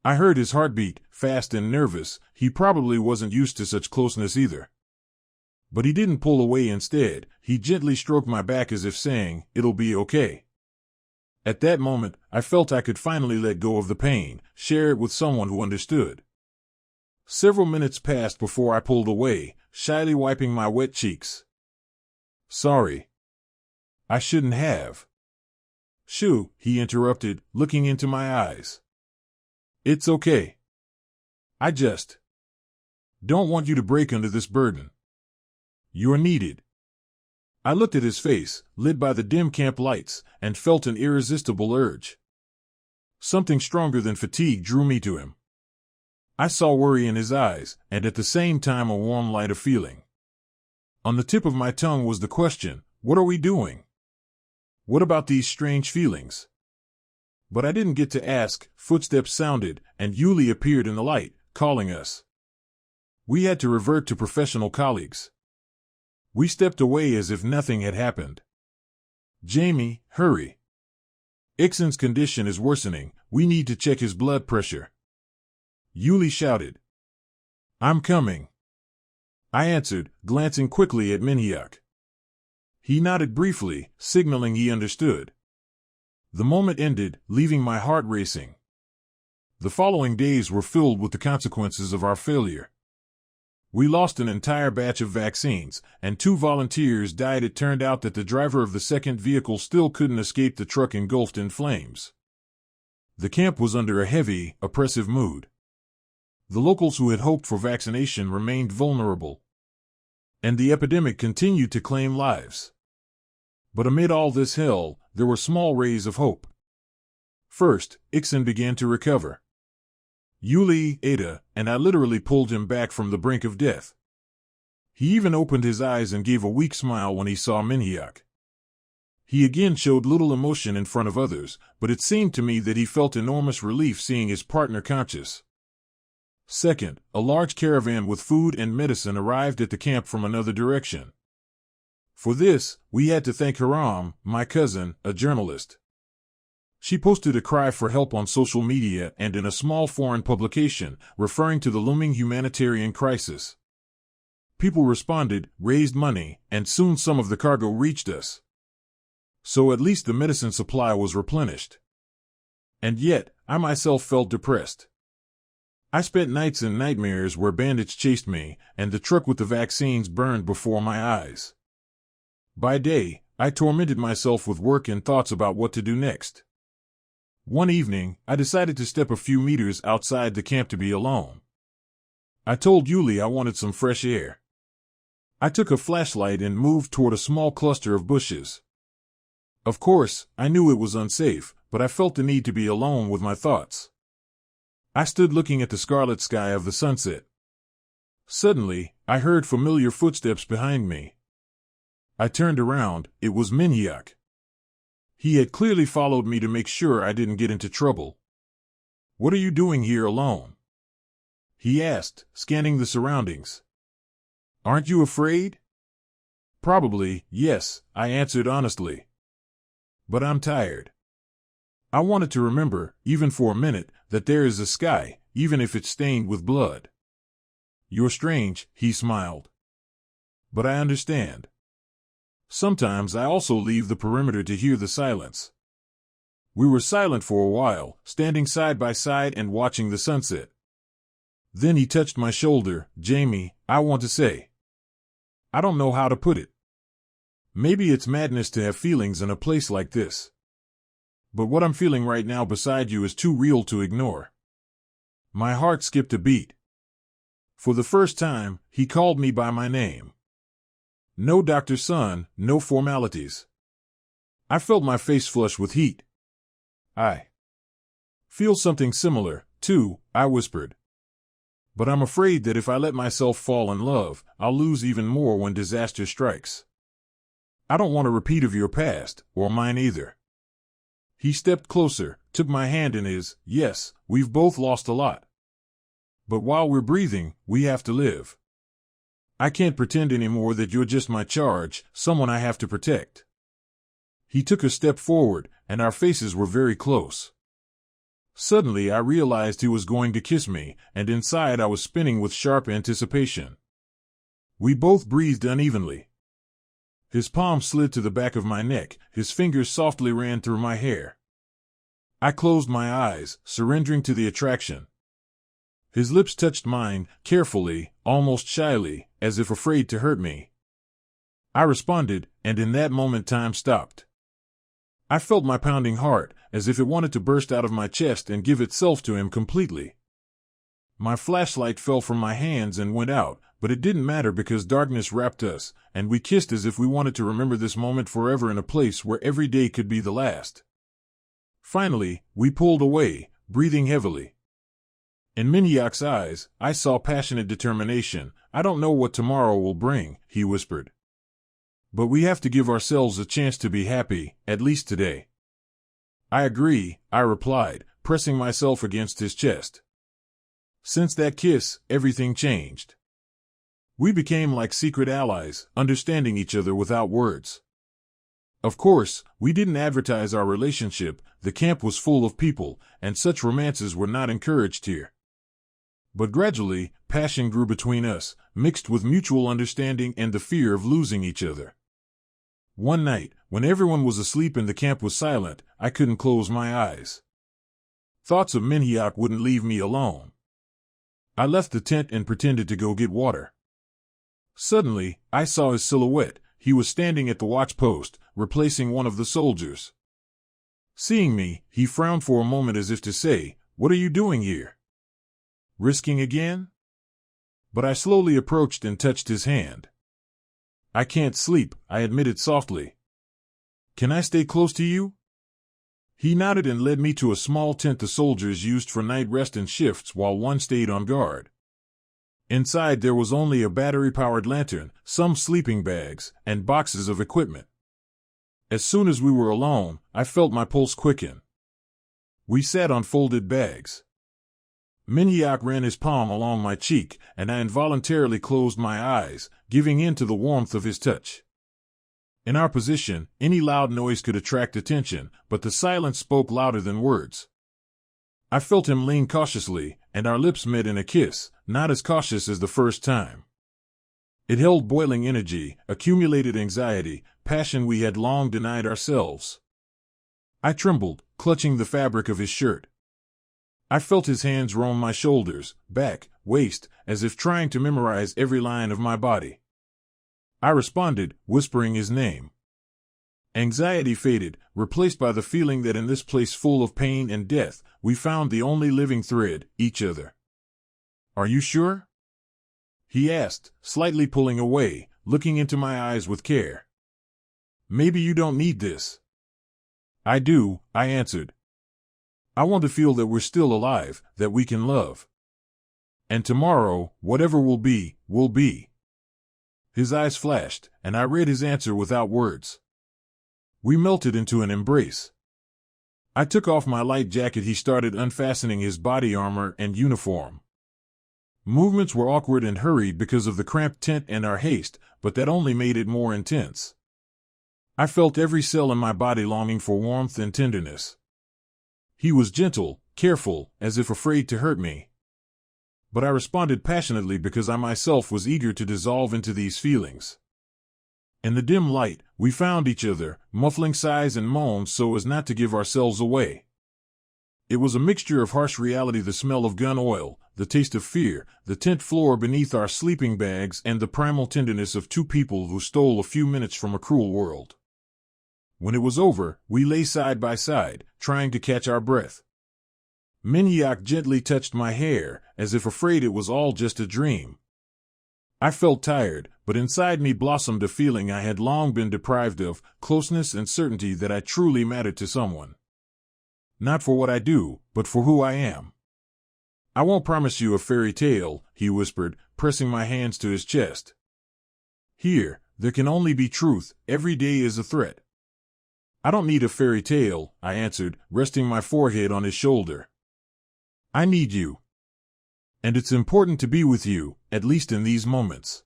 I heard his heartbeat, fast and nervous. He probably wasn't used to such closeness either. But he didn't pull away. Instead, he gently stroked my back as if saying, "It'll be okay." At that moment, I felt I could finally let go of the pain, share it with someone who understood. Several minutes passed before I pulled away, shyly wiping my wet cheeks. "Sorry. I shouldn't have." "Shoo," he interrupted, looking into my eyes. "It's okay. I just don't want you to break under this burden. You're needed." I looked at his face, lit by the dim camp lights, and felt an irresistible urge. Something stronger than fatigue drew me to him. I saw worry in his eyes, and at the same time a warm light of feeling. On the tip of my tongue was the question, "What are we doing? What about these strange feelings?" But I didn't get to ask. Footsteps sounded, and Yuli appeared in the light, calling us. We had to revert to professional colleagues. We stepped away as if nothing had happened. "Jamie, hurry. Ixon's condition is worsening. We need to check his blood pressure." Yuli shouted. "I'm coming," I answered, glancing quickly at Minhyuk. He nodded briefly, signaling he understood. The moment ended, leaving my heart racing. The following days were filled with the consequences of our failure. We lost an entire batch of vaccines, and 2 volunteers died. It turned out that the driver of the second vehicle still couldn't escape the truck engulfed in flames. The camp was under a heavy, oppressive mood. The locals who had hoped for vaccination remained vulnerable. And the epidemic continued to claim lives. But amid all this hell, there were small rays of hope. First, Ixon began to recover. Yuli, Ada, and I literally pulled him back from the brink of death. He even opened his eyes and gave a weak smile when he saw Minhyuk. He again showed little emotion in front of others, but it seemed to me that he felt enormous relief seeing his partner conscious. Second, a large caravan with food and medicine arrived at the camp from another direction. For this, we had to thank Hiram, my cousin, a journalist. She posted a cry for help on social media and in a small foreign publication, referring to the looming humanitarian crisis. People responded, raised money, and soon some of the cargo reached us. So at least the medicine supply was replenished. And yet, I myself felt depressed. I spent nights in nightmares where bandits chased me, and the truck with the vaccines burned before my eyes. By day, I tormented myself with work and thoughts about what to do next. One evening, I decided to step a few meters outside the camp to be alone. I told Yuli I wanted some fresh air. I took a flashlight and moved toward a small cluster of bushes. Of course, I knew it was unsafe, but I felt the need to be alone with my thoughts. I stood looking at the scarlet sky of the sunset. Suddenly, I heard familiar footsteps behind me. I turned around. It was Minhyuk. He had clearly followed me to make sure I didn't get into trouble. "What are you doing here alone?" he asked, scanning the surroundings. "Aren't you afraid?" "Probably, yes," I answered honestly. "But I'm tired. I wanted to remember, even for a minute, that there is a sky, even if it's stained with blood." "You're strange," he smiled. "But I understand. Sometimes I also leave the perimeter to hear the silence." We were silent for a while, standing side by side and watching the sunset. Then he touched my shoulder. "Jamie, I want to say. I don't know how to put it. Maybe it's madness to have feelings in a place like this. But what I'm feeling right now beside you is too real to ignore." My heart skipped a beat. For the first time, he called me by my name. No Dr. Sun, no formalities. I felt my face flush with heat. "I feel something similar, too," I whispered. "But I'm afraid that if I let myself fall in love, I'll lose even more when disaster strikes. I don't want a repeat of your past, or mine either." He stepped closer, took my hand in his. "Yes, we've both lost a lot. But while we're breathing, we have to live. I can't pretend anymore that you're just my charge, someone I have to protect." He took a step forward, and our faces were very close. Suddenly I realized he was going to kiss me, and inside I was spinning with sharp anticipation. We both breathed unevenly. His palm slid to the back of my neck, his fingers softly ran through my hair. I closed my eyes, surrendering to the attraction. His lips touched mine, carefully, almost shyly, as if afraid to hurt me. I responded, and in that moment time stopped. I felt my pounding heart, as if it wanted to burst out of my chest and give itself to him completely. My flashlight fell from my hands and went out, but it didn't matter because darkness wrapped us, and we kissed as if we wanted to remember this moment forever in a place where every day could be the last. Finally, we pulled away, breathing heavily. In Minhyuk's eyes, I saw passionate determination. "I don't know what tomorrow will bring," he whispered. "But we have to give ourselves a chance to be happy, at least today." "I agree," I replied, pressing myself against his chest. Since that kiss, everything changed. We became like secret allies, understanding each other without words. Of course, we didn't advertise our relationship. The camp was full of people, and such romances were not encouraged here. But gradually, passion grew between us, mixed with mutual understanding and the fear of losing each other. One night, when everyone was asleep and the camp was silent, I couldn't close my eyes. Thoughts of Minhyuk wouldn't leave me alone. I left the tent and pretended to go get water. Suddenly, I saw his silhouette. He was standing at the watch post, replacing one of the soldiers. Seeing me, he frowned for a moment as if to say, "What are you doing here? Risking again?" But I slowly approached and touched his hand. "I can't sleep," I admitted softly. "Can I stay close to you?" He nodded and led me to a small tent the soldiers used for night rest and shifts while one stayed on guard. Inside there was only a battery-powered lantern, some sleeping bags, and boxes of equipment. As soon as we were alone, I felt my pulse quicken. We sat on folded bags. Minhyuk ran his palm along my cheek, and I involuntarily closed my eyes, giving in to the warmth of his touch. In our position, any loud noise could attract attention, but the silence spoke louder than words. I felt him lean cautiously, and our lips met in a kiss, not as cautious as the first time. It held boiling energy, accumulated anxiety, passion we had long denied ourselves. I trembled, clutching the fabric of his shirt. I felt his hands roam my shoulders, back, waist, as if trying to memorize every line of my body. I responded, whispering his name. Anxiety faded, replaced by the feeling that in this place full of pain and death, we found the only living thread, each other. "Are you sure?" he asked, slightly pulling away, looking into my eyes with care. Maybe you don't need this. I do, I answered. I want to feel that we're still alive, that we can love. And tomorrow, whatever will be, will be. His eyes flashed, and I read his answer without words. We melted into an embrace. I took off my light jacket. He started unfastening his body armor and uniform. Movements were awkward and hurried because of the cramped tent and our haste, but that only made it more intense. I felt every cell in my body longing for warmth and tenderness. He was gentle, careful, as if afraid to hurt me. But I responded passionately because I myself was eager to dissolve into these feelings. In the dim light, we found each other, muffling sighs and moans so as not to give ourselves away. It was a mixture of harsh reality, the smell of gun oil, the taste of fear, the tent floor beneath our sleeping bags, and the primal tenderness of two people who stole a few minutes from a cruel world. When it was over, we lay side by side, trying to catch our breath. Minyak gently touched my hair, as if afraid it was all just a dream. I felt tired, but inside me blossomed a feeling I had long been deprived of, closeness and certainty that I truly mattered to someone. Not for what I do, but for who I am. I won't promise you a fairy tale, he whispered, pressing my hands to his chest. Here, there can only be truth. Every day is a threat. I don't need a fairy tale, I answered, resting my forehead on his shoulder. I need you. And it's important to be with you, at least in these moments.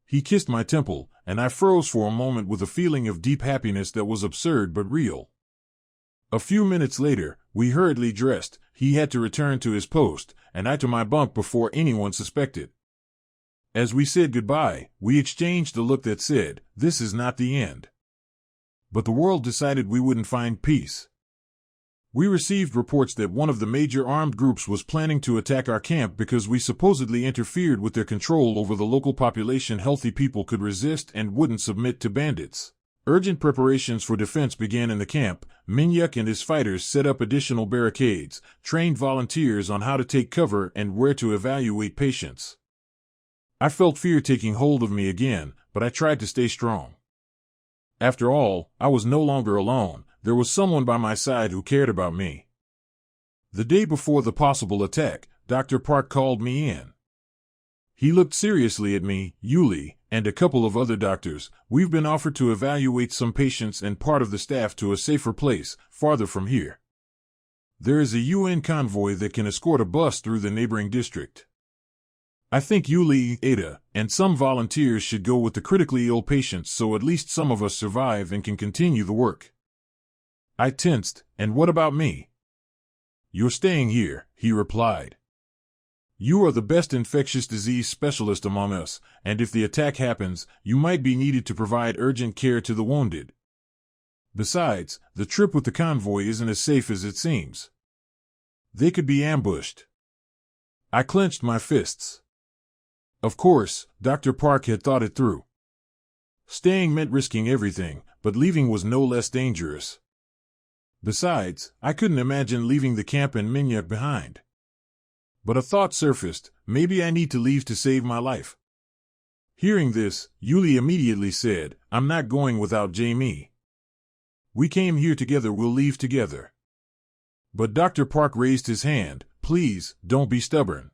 He kissed my temple, and I froze for a moment with a feeling of deep happiness that was absurd but real. A few minutes later, we hurriedly dressed. He had to return to his post, and I to my bunk before anyone suspected. As we said goodbye, we exchanged a look that said, "This is not the end." But the world decided we wouldn't find peace. We received reports that one of the major armed groups was planning to attack our camp because we supposedly interfered with their control over the local population. Healthy people could resist and wouldn't submit to bandits. Urgent preparations for defense began in the camp. Minyak and his fighters set up additional barricades, trained volunteers on how to take cover and where to evaluate patients. I felt fear taking hold of me again, but I tried to stay strong. After all, I was no longer alone. There was someone by my side who cared about me. The day before the possible attack, Dr. Park called me in. He looked seriously at me, Yuli, and a couple of other doctors. We've been offered to evaluate some patients and part of the staff to a safer place, farther from here. There is a UN convoy that can escort a bus through the neighboring district. I think Yuli, Ada, and some volunteers should go with the critically ill patients so at least some of us survive and can continue the work. I tensed. And what about me? You're staying here, he replied. You are the best infectious disease specialist among us, and if the attack happens, you might be needed to provide urgent care to the wounded. Besides, the trip with the convoy isn't as safe as it seems. They could be ambushed. I clenched my fists. Of course, Dr. Park had thought it through. Staying meant risking everything, but leaving was no less dangerous. Besides, I couldn't imagine leaving the camp and Minyak behind. But a thought surfaced, maybe I need to leave to save my life. Hearing this, Yuli immediately said, I'm not going without Jamie. We came here together, we'll leave together. But Dr. Park raised his hand, please, don't be stubborn.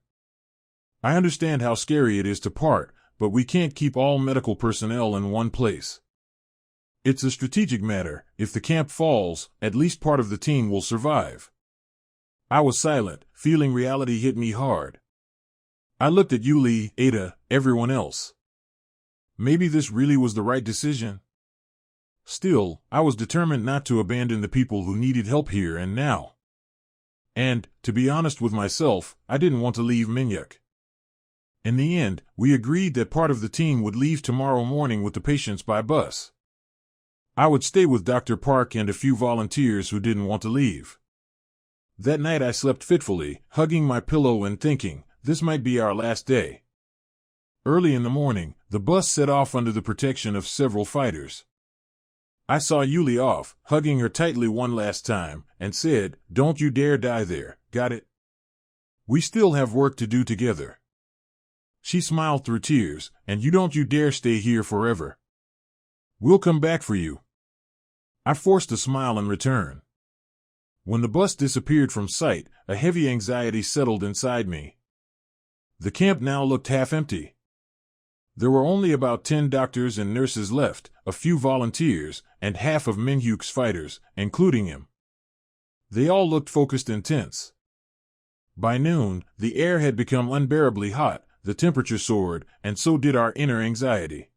I understand how scary it is to part, but we can't keep all medical personnel in one place. It's a strategic matter. If the camp falls, at least part of the team will survive. I was silent, feeling reality hit me hard. I looked at Yuli, Ada, everyone else. Maybe this really was the right decision? Still, I was determined not to abandon the people who needed help here and now. And, to be honest with myself, I didn't want to leave Minyak. In the end, we agreed that part of the team would leave tomorrow morning with the patients by bus. I would stay with Dr. Park and a few volunteers who didn't want to leave. That night I slept fitfully, hugging my pillow and thinking, this might be our last day. Early in the morning, the bus set off under the protection of several fighters. I saw Yuli off, hugging her tightly one last time, and said, don't you dare die there, got it? We still have work to do together. She smiled through tears. "And you dare stay here forever. We'll come back for you." I forced a smile in return. When the bus disappeared from sight, a heavy anxiety settled inside me. The camp now looked half empty. There were only about 10 doctors and nurses left, a few volunteers, and half of Minhyuk's fighters, including him. They all looked focused and tense. By noon, the air had become unbearably hot, the temperature soared, and so did our inner anxiety.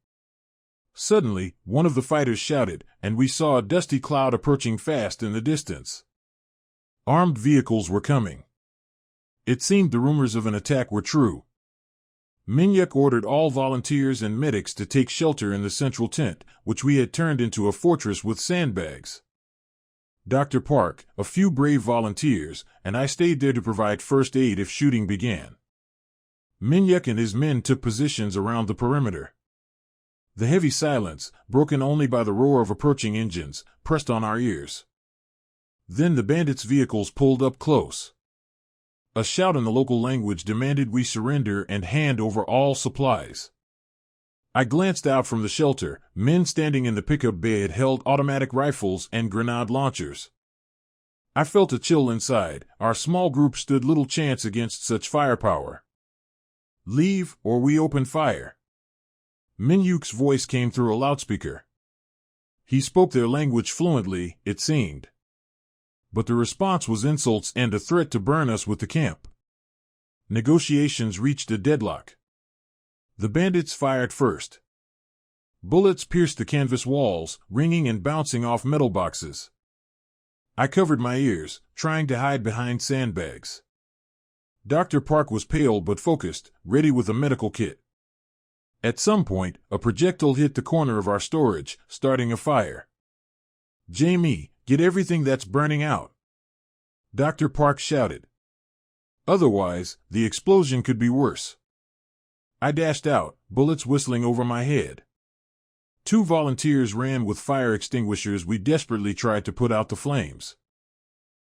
Suddenly, one of the fighters shouted, and we saw a dusty cloud approaching fast in the distance. Armed vehicles were coming. It seemed the rumors of an attack were true. Minhyuk ordered all volunteers and medics to take shelter in the central tent, which we had turned into a fortress with sandbags. Dr. Park, a few brave volunteers, and I stayed there to provide first aid if shooting began. Minhyuk and his men took positions around the perimeter. The heavy silence, broken only by the roar of approaching engines, pressed on our ears. Then the bandits' vehicles pulled up close. A shout in the local language demanded we surrender and hand over all supplies. I glanced out from the shelter. Men standing in the pickup bay had held automatic rifles and grenade launchers. I felt a chill inside. Our small group stood little chance against such firepower. "Leave, or we open fire." Minhyuk's voice came through a loudspeaker. He spoke their language fluently, it seemed. But the response was insults and a threat to burn us with the camp. Negotiations reached a deadlock. The bandits fired first. Bullets pierced the canvas walls, ringing and bouncing off metal boxes. I covered my ears, trying to hide behind sandbags. Dr. Park was pale but focused, ready with a medical kit. At some point, a projectile hit the corner of our storage, starting a fire. "Jamie, get everything that's burning out," Dr. Park shouted. Otherwise, the explosion could be worse. I dashed out, bullets whistling over my head. 2 volunteers ran with fire extinguishers. We desperately tried to put out the flames.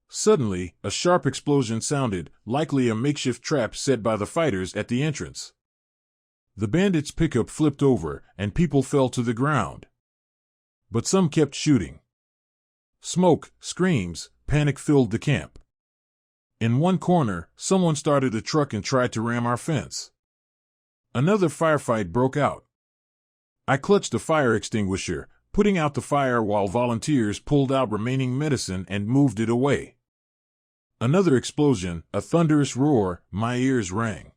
Suddenly, a sharp explosion sounded, likely a makeshift trap set by the fighters at the entrance. The bandits' pickup flipped over, and people fell to the ground. But some kept shooting. Smoke, screams, panic filled the camp. In one corner, someone started a truck and tried to ram our fence. Another firefight broke out. I clutched a fire extinguisher, putting out the fire while volunteers pulled out remaining medicine and moved it away. Another explosion, a thunderous roar, my ears rang.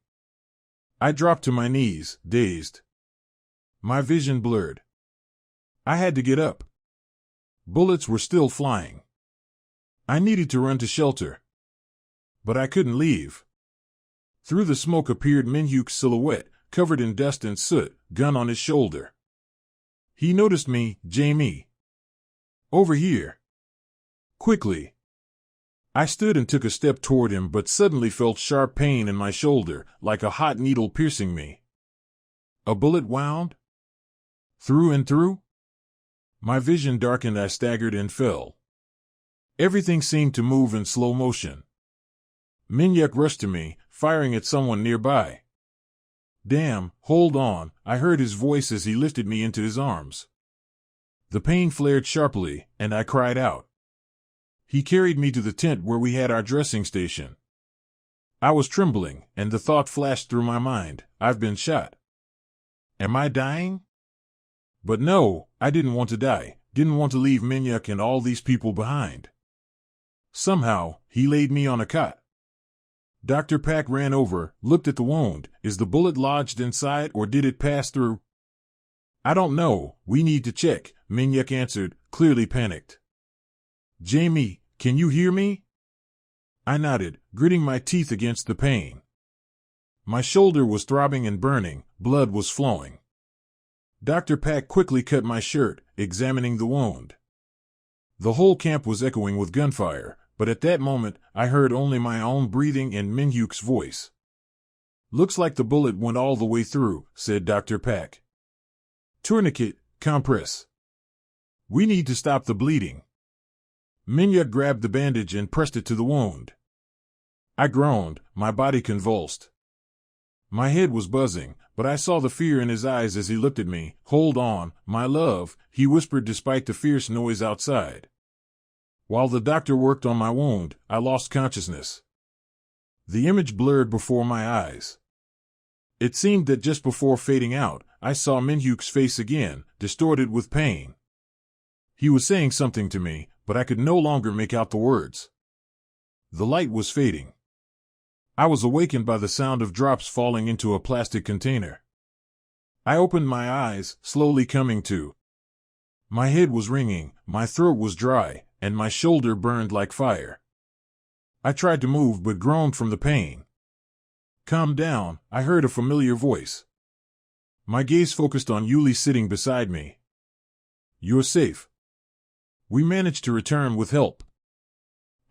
I dropped to my knees, dazed. My vision blurred. I had to get up. Bullets were still flying. I needed to run to shelter. But I couldn't leave. Through the smoke appeared Minhyuk's silhouette, covered in dust and soot, gun on his shoulder. He noticed me. "Jamie. Over here. Quickly." I stood and took a step toward him but suddenly felt sharp pain in my shoulder, like a hot needle piercing me. A bullet wound? Through and through? My vision darkened. I staggered and fell. Everything seemed to move in slow motion. Minhyuk rushed to me, firing at someone nearby. "Damn, hold on," I heard his voice as he lifted me into his arms. The pain flared sharply, and I cried out. He carried me to the tent where we had our dressing station. I was trembling, and the thought flashed through my mind, I've been shot. Am I dying? But no, I didn't want to die, didn't want to leave Minhyuk and all these people behind. Somehow, he laid me on a cot. Dr. Pack ran over, looked at the wound. Is the bullet lodged inside or did it pass through? I don't know, we need to check, Minhyuk answered, clearly panicked. Jamie, can you hear me? I nodded, gritting my teeth against the pain. My shoulder was throbbing and burning, blood was flowing. Dr. Pack quickly cut my shirt, examining the wound. The whole camp was echoing with gunfire, but at that moment I heard only my own breathing and Minhyuk's voice. Looks like the bullet went all the way through, said Dr. Pack. Tourniquet, compress. We need to stop the bleeding. Minhyuk grabbed the bandage and pressed it to the wound. I groaned, my body convulsed. My head was buzzing, but I saw the fear in his eyes as he looked at me. "Hold on, my love," he whispered despite the fierce noise outside. While the doctor worked on my wound, I lost consciousness. The image blurred before my eyes. It seemed that just before fading out, I saw Minhyuk's face again, distorted with pain. He was saying something to me, but I could no longer make out the words. The light was fading. I was awakened by the sound of drops falling into a plastic container. I opened my eyes, slowly coming to. My head was ringing, my throat was dry, and my shoulder burned like fire. I tried to move but groaned from the pain. "Calm down," I heard a familiar voice. My gaze focused on Yuli sitting beside me. "You're safe. We managed to return with help."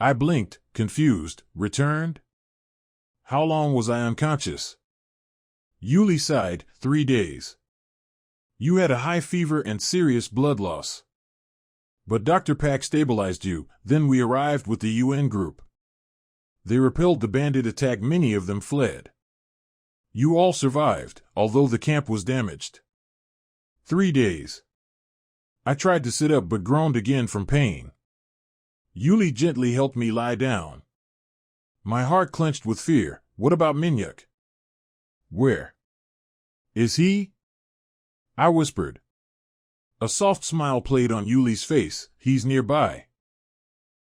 I blinked, confused. Returned? How long was I unconscious? Yuli sighed. 3 days. You had a high fever and serious blood loss. But Dr. Pak stabilized you, then we arrived with the UN group. They repelled the bandit attack, many of them fled. You all survived, although the camp was damaged. 3 days. I tried to sit up but groaned again from pain. Yuli gently helped me lie down. My heart clenched with fear. What about Minhyuk? Where is he? I whispered. A soft smile played on Yuli's face. He's nearby.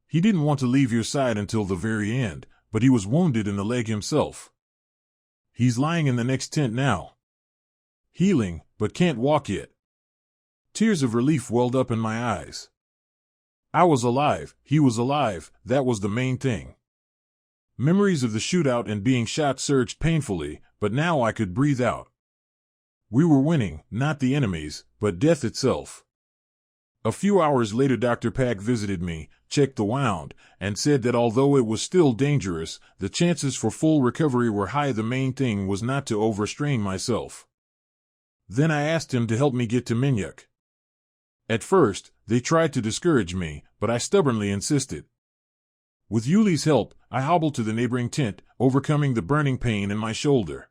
He didn't want to leave your side until the very end, but he was wounded in the leg himself. He's lying in the next tent now. Healing, but can't walk yet. Tears of relief welled up in my eyes. I was alive, he was alive, that was the main thing. Memories of the shootout and being shot surged painfully, but now I could breathe out. We were winning, not the enemies, but death itself. A few hours later Dr. Pak visited me, checked the wound, and said that although it was still dangerous, the chances for full recovery were high. The main thing was not to overstrain myself. Then I asked him to help me get to Minhyuk. At first, they tried to discourage me, but I stubbornly insisted. With Yuli's help, I hobbled to the neighboring tent, overcoming the burning pain in my shoulder.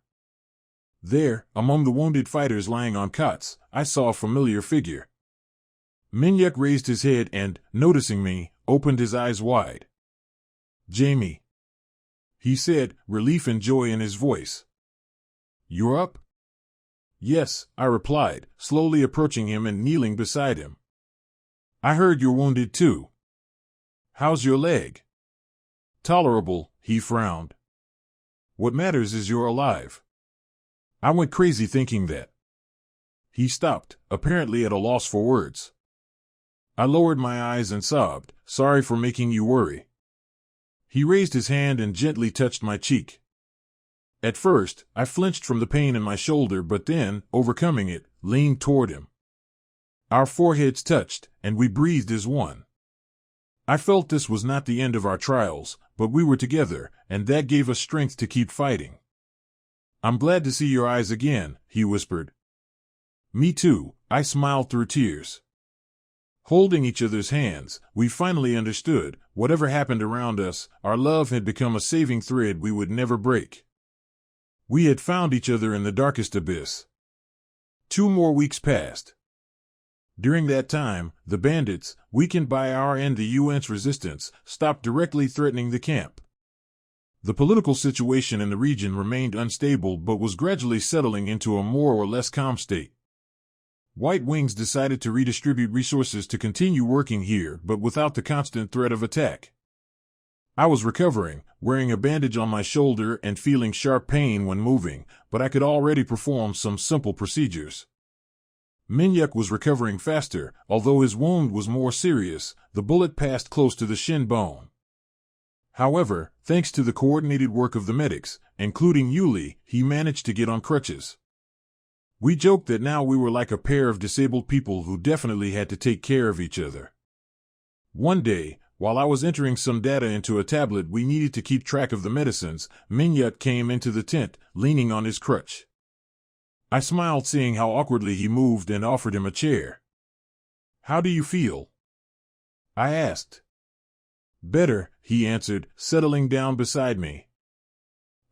There, among the wounded fighters lying on cots, I saw a familiar figure. Minhyuk raised his head and, noticing me, opened his eyes wide. "Jamie," he said, relief and joy in his voice. "You're up?" "Yes," I replied, slowly approaching him and kneeling beside him. "I heard you're wounded too. How's your leg?" "Tolerable," he frowned. "What matters is you're alive." I went crazy thinking that. He stopped, apparently at a loss for words. I lowered my eyes and sobbed, "Sorry for making you worry." He raised his hand and gently touched my cheek. At first, I flinched from the pain in my shoulder, but then, overcoming it, leaned toward him. Our foreheads touched, and we breathed as one. I felt this was not the end of our trials, but we were together, and that gave us strength to keep fighting. "I'm glad to see your eyes again," he whispered. "Me too," I smiled through tears. Holding each other's hands, we finally understood, whatever happened around us, our love had become a saving thread we would never break. We had found each other in the darkest abyss. 2 more weeks passed. During that time, the bandits, weakened by our and the UN's resistance, stopped directly threatening the camp. The political situation in the region remained unstable but was gradually settling into a more or less calm state. White Wings decided to redistribute resources to continue working here, but without the constant threat of attack. I was recovering, wearing a bandage on my shoulder and feeling sharp pain when moving, but I could already perform some simple procedures. Minhyuk was recovering faster, although his wound was more serious. The bullet passed close to the shin bone. However, thanks to the coordinated work of the medics, including Yuli, he managed to get on crutches. We joked that now we were like a pair of disabled people who definitely had to take care of each other. One day, while I was entering some data into a tablet we needed to keep track of the medicines, Minhyuk came into the tent, leaning on his crutch. I smiled seeing how awkwardly he moved and offered him a chair. "How do you feel?" I asked. "Better," he answered, settling down beside me.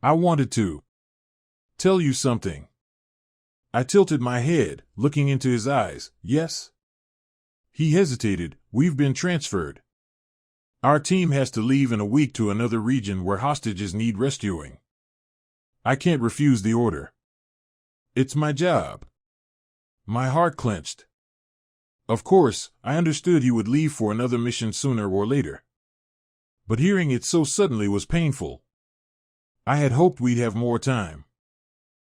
I wanted to Tell you something. I tilted my head, looking into his eyes. Yes? He hesitated. We've been transferred. Our team has to leave in a week to another region where hostages need rescuing. I can't refuse the order. It's my job. My heart clenched. Of course, I understood he would leave for another mission sooner or later. But hearing it so suddenly was painful. I had hoped we'd have more time.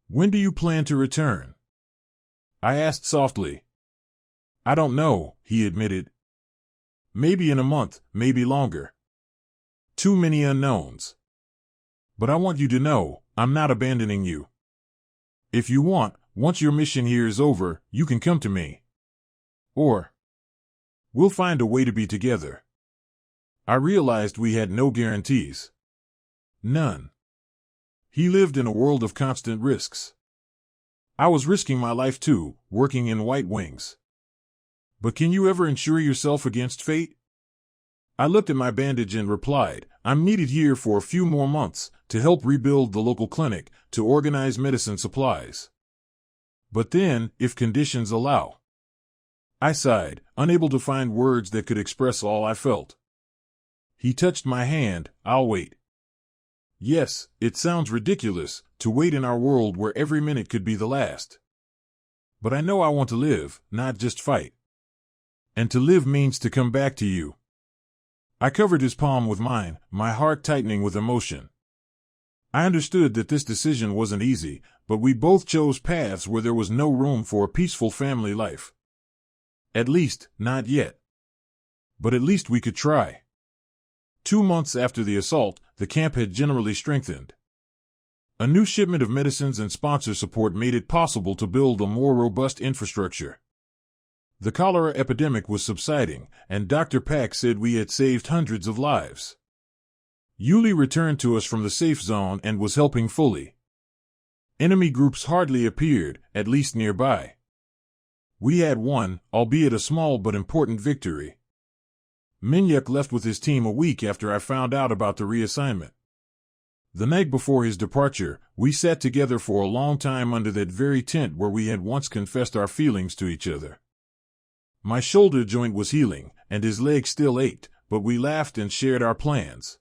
When do you plan to return? I asked softly. I don't know, he admitted. Maybe in a month, maybe longer. Too many unknowns. But I want you to know, I'm not abandoning you. If you want, once your mission here is over, you can come to me. Or we'll find a way to be together. I realized we had no guarantees. None. He lived in a world of constant risks. I was risking my life too, working in White Wings. But can you ever insure yourself against fate? I looked at my bandage and replied, I'm needed here for a few more months to help rebuild the local clinic, to organize medicine supplies. But then, if conditions allow. I sighed, unable to find words that could express all I felt. He touched my hand. I'll wait. Yes, it sounds ridiculous to wait in our world where every minute could be the last. But I know I want to live, not just fight. And to live means to come back to you. I covered his palm with mine, my heart tightening with emotion. I understood that this decision wasn't easy, but we both chose paths where there was no room for a peaceful family life. At least, not yet. But at least we could try. 2 months after the assault, the camp had generally strengthened. A new shipment of medicines and sponsor support made it possible to build a more robust infrastructure. The cholera epidemic was subsiding, and Dr. Pack said we had saved hundreds of lives. Yuli returned to us from the safe zone and was helping fully. Enemy groups hardly appeared, at least nearby. We had won, albeit a small but important victory. Minyuk left with his team a week after I found out about the reassignment. The night before his departure, we sat together for a long time under that very tent where we had once confessed our feelings to each other. My shoulder joint was healing, and his leg still ached, but we laughed and shared our plans.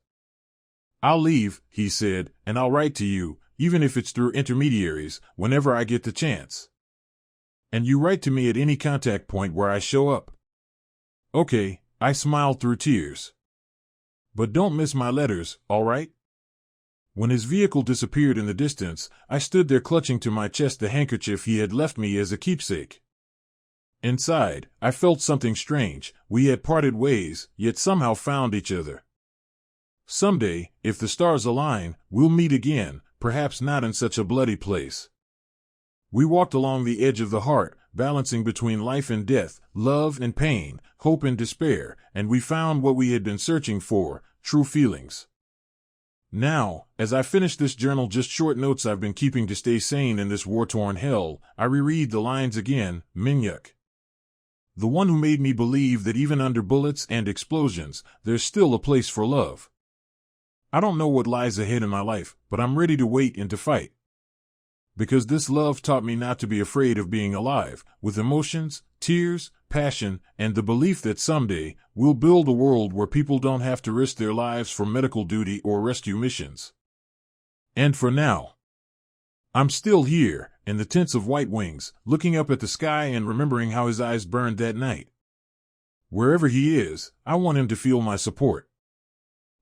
I'll leave, he said, and I'll write to you, even if it's through intermediaries, whenever I get the chance. And you write to me at any contact point where I show up. Okay. I smiled through tears. But don't miss my letters, all right? When his vehicle disappeared in the distance, I stood there clutching to my chest the handkerchief he had left me as a keepsake. Inside, I felt something strange. We had parted ways, yet somehow found each other. Someday, if the stars align, we'll meet again, perhaps not in such a bloody place. We walked along the edge of the heart, balancing between life and death, love and pain, hope and despair, and we found what we had been searching for, true feelings. Now, as I finish this journal, just short notes I've been keeping to stay sane in this war-torn hell, I reread the lines again. Minyuk. The one who made me believe that even under bullets and explosions, there's still a place for love. I don't know what lies ahead in my life, but I'm ready to wait and to fight. Because this love taught me not to be afraid of being alive, with emotions, tears, passion, and the belief that someday we'll build a world where people don't have to risk their lives for medical duty or rescue missions. And for now, I'm still here, in the tents of White Wings, looking up at the sky and remembering how his eyes burned that night. Wherever he is, I want him to feel my support.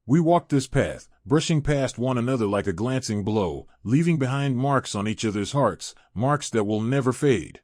We walked this path, brushing past one another like a glancing blow, leaving behind marks on each other's hearts, marks that will never fade.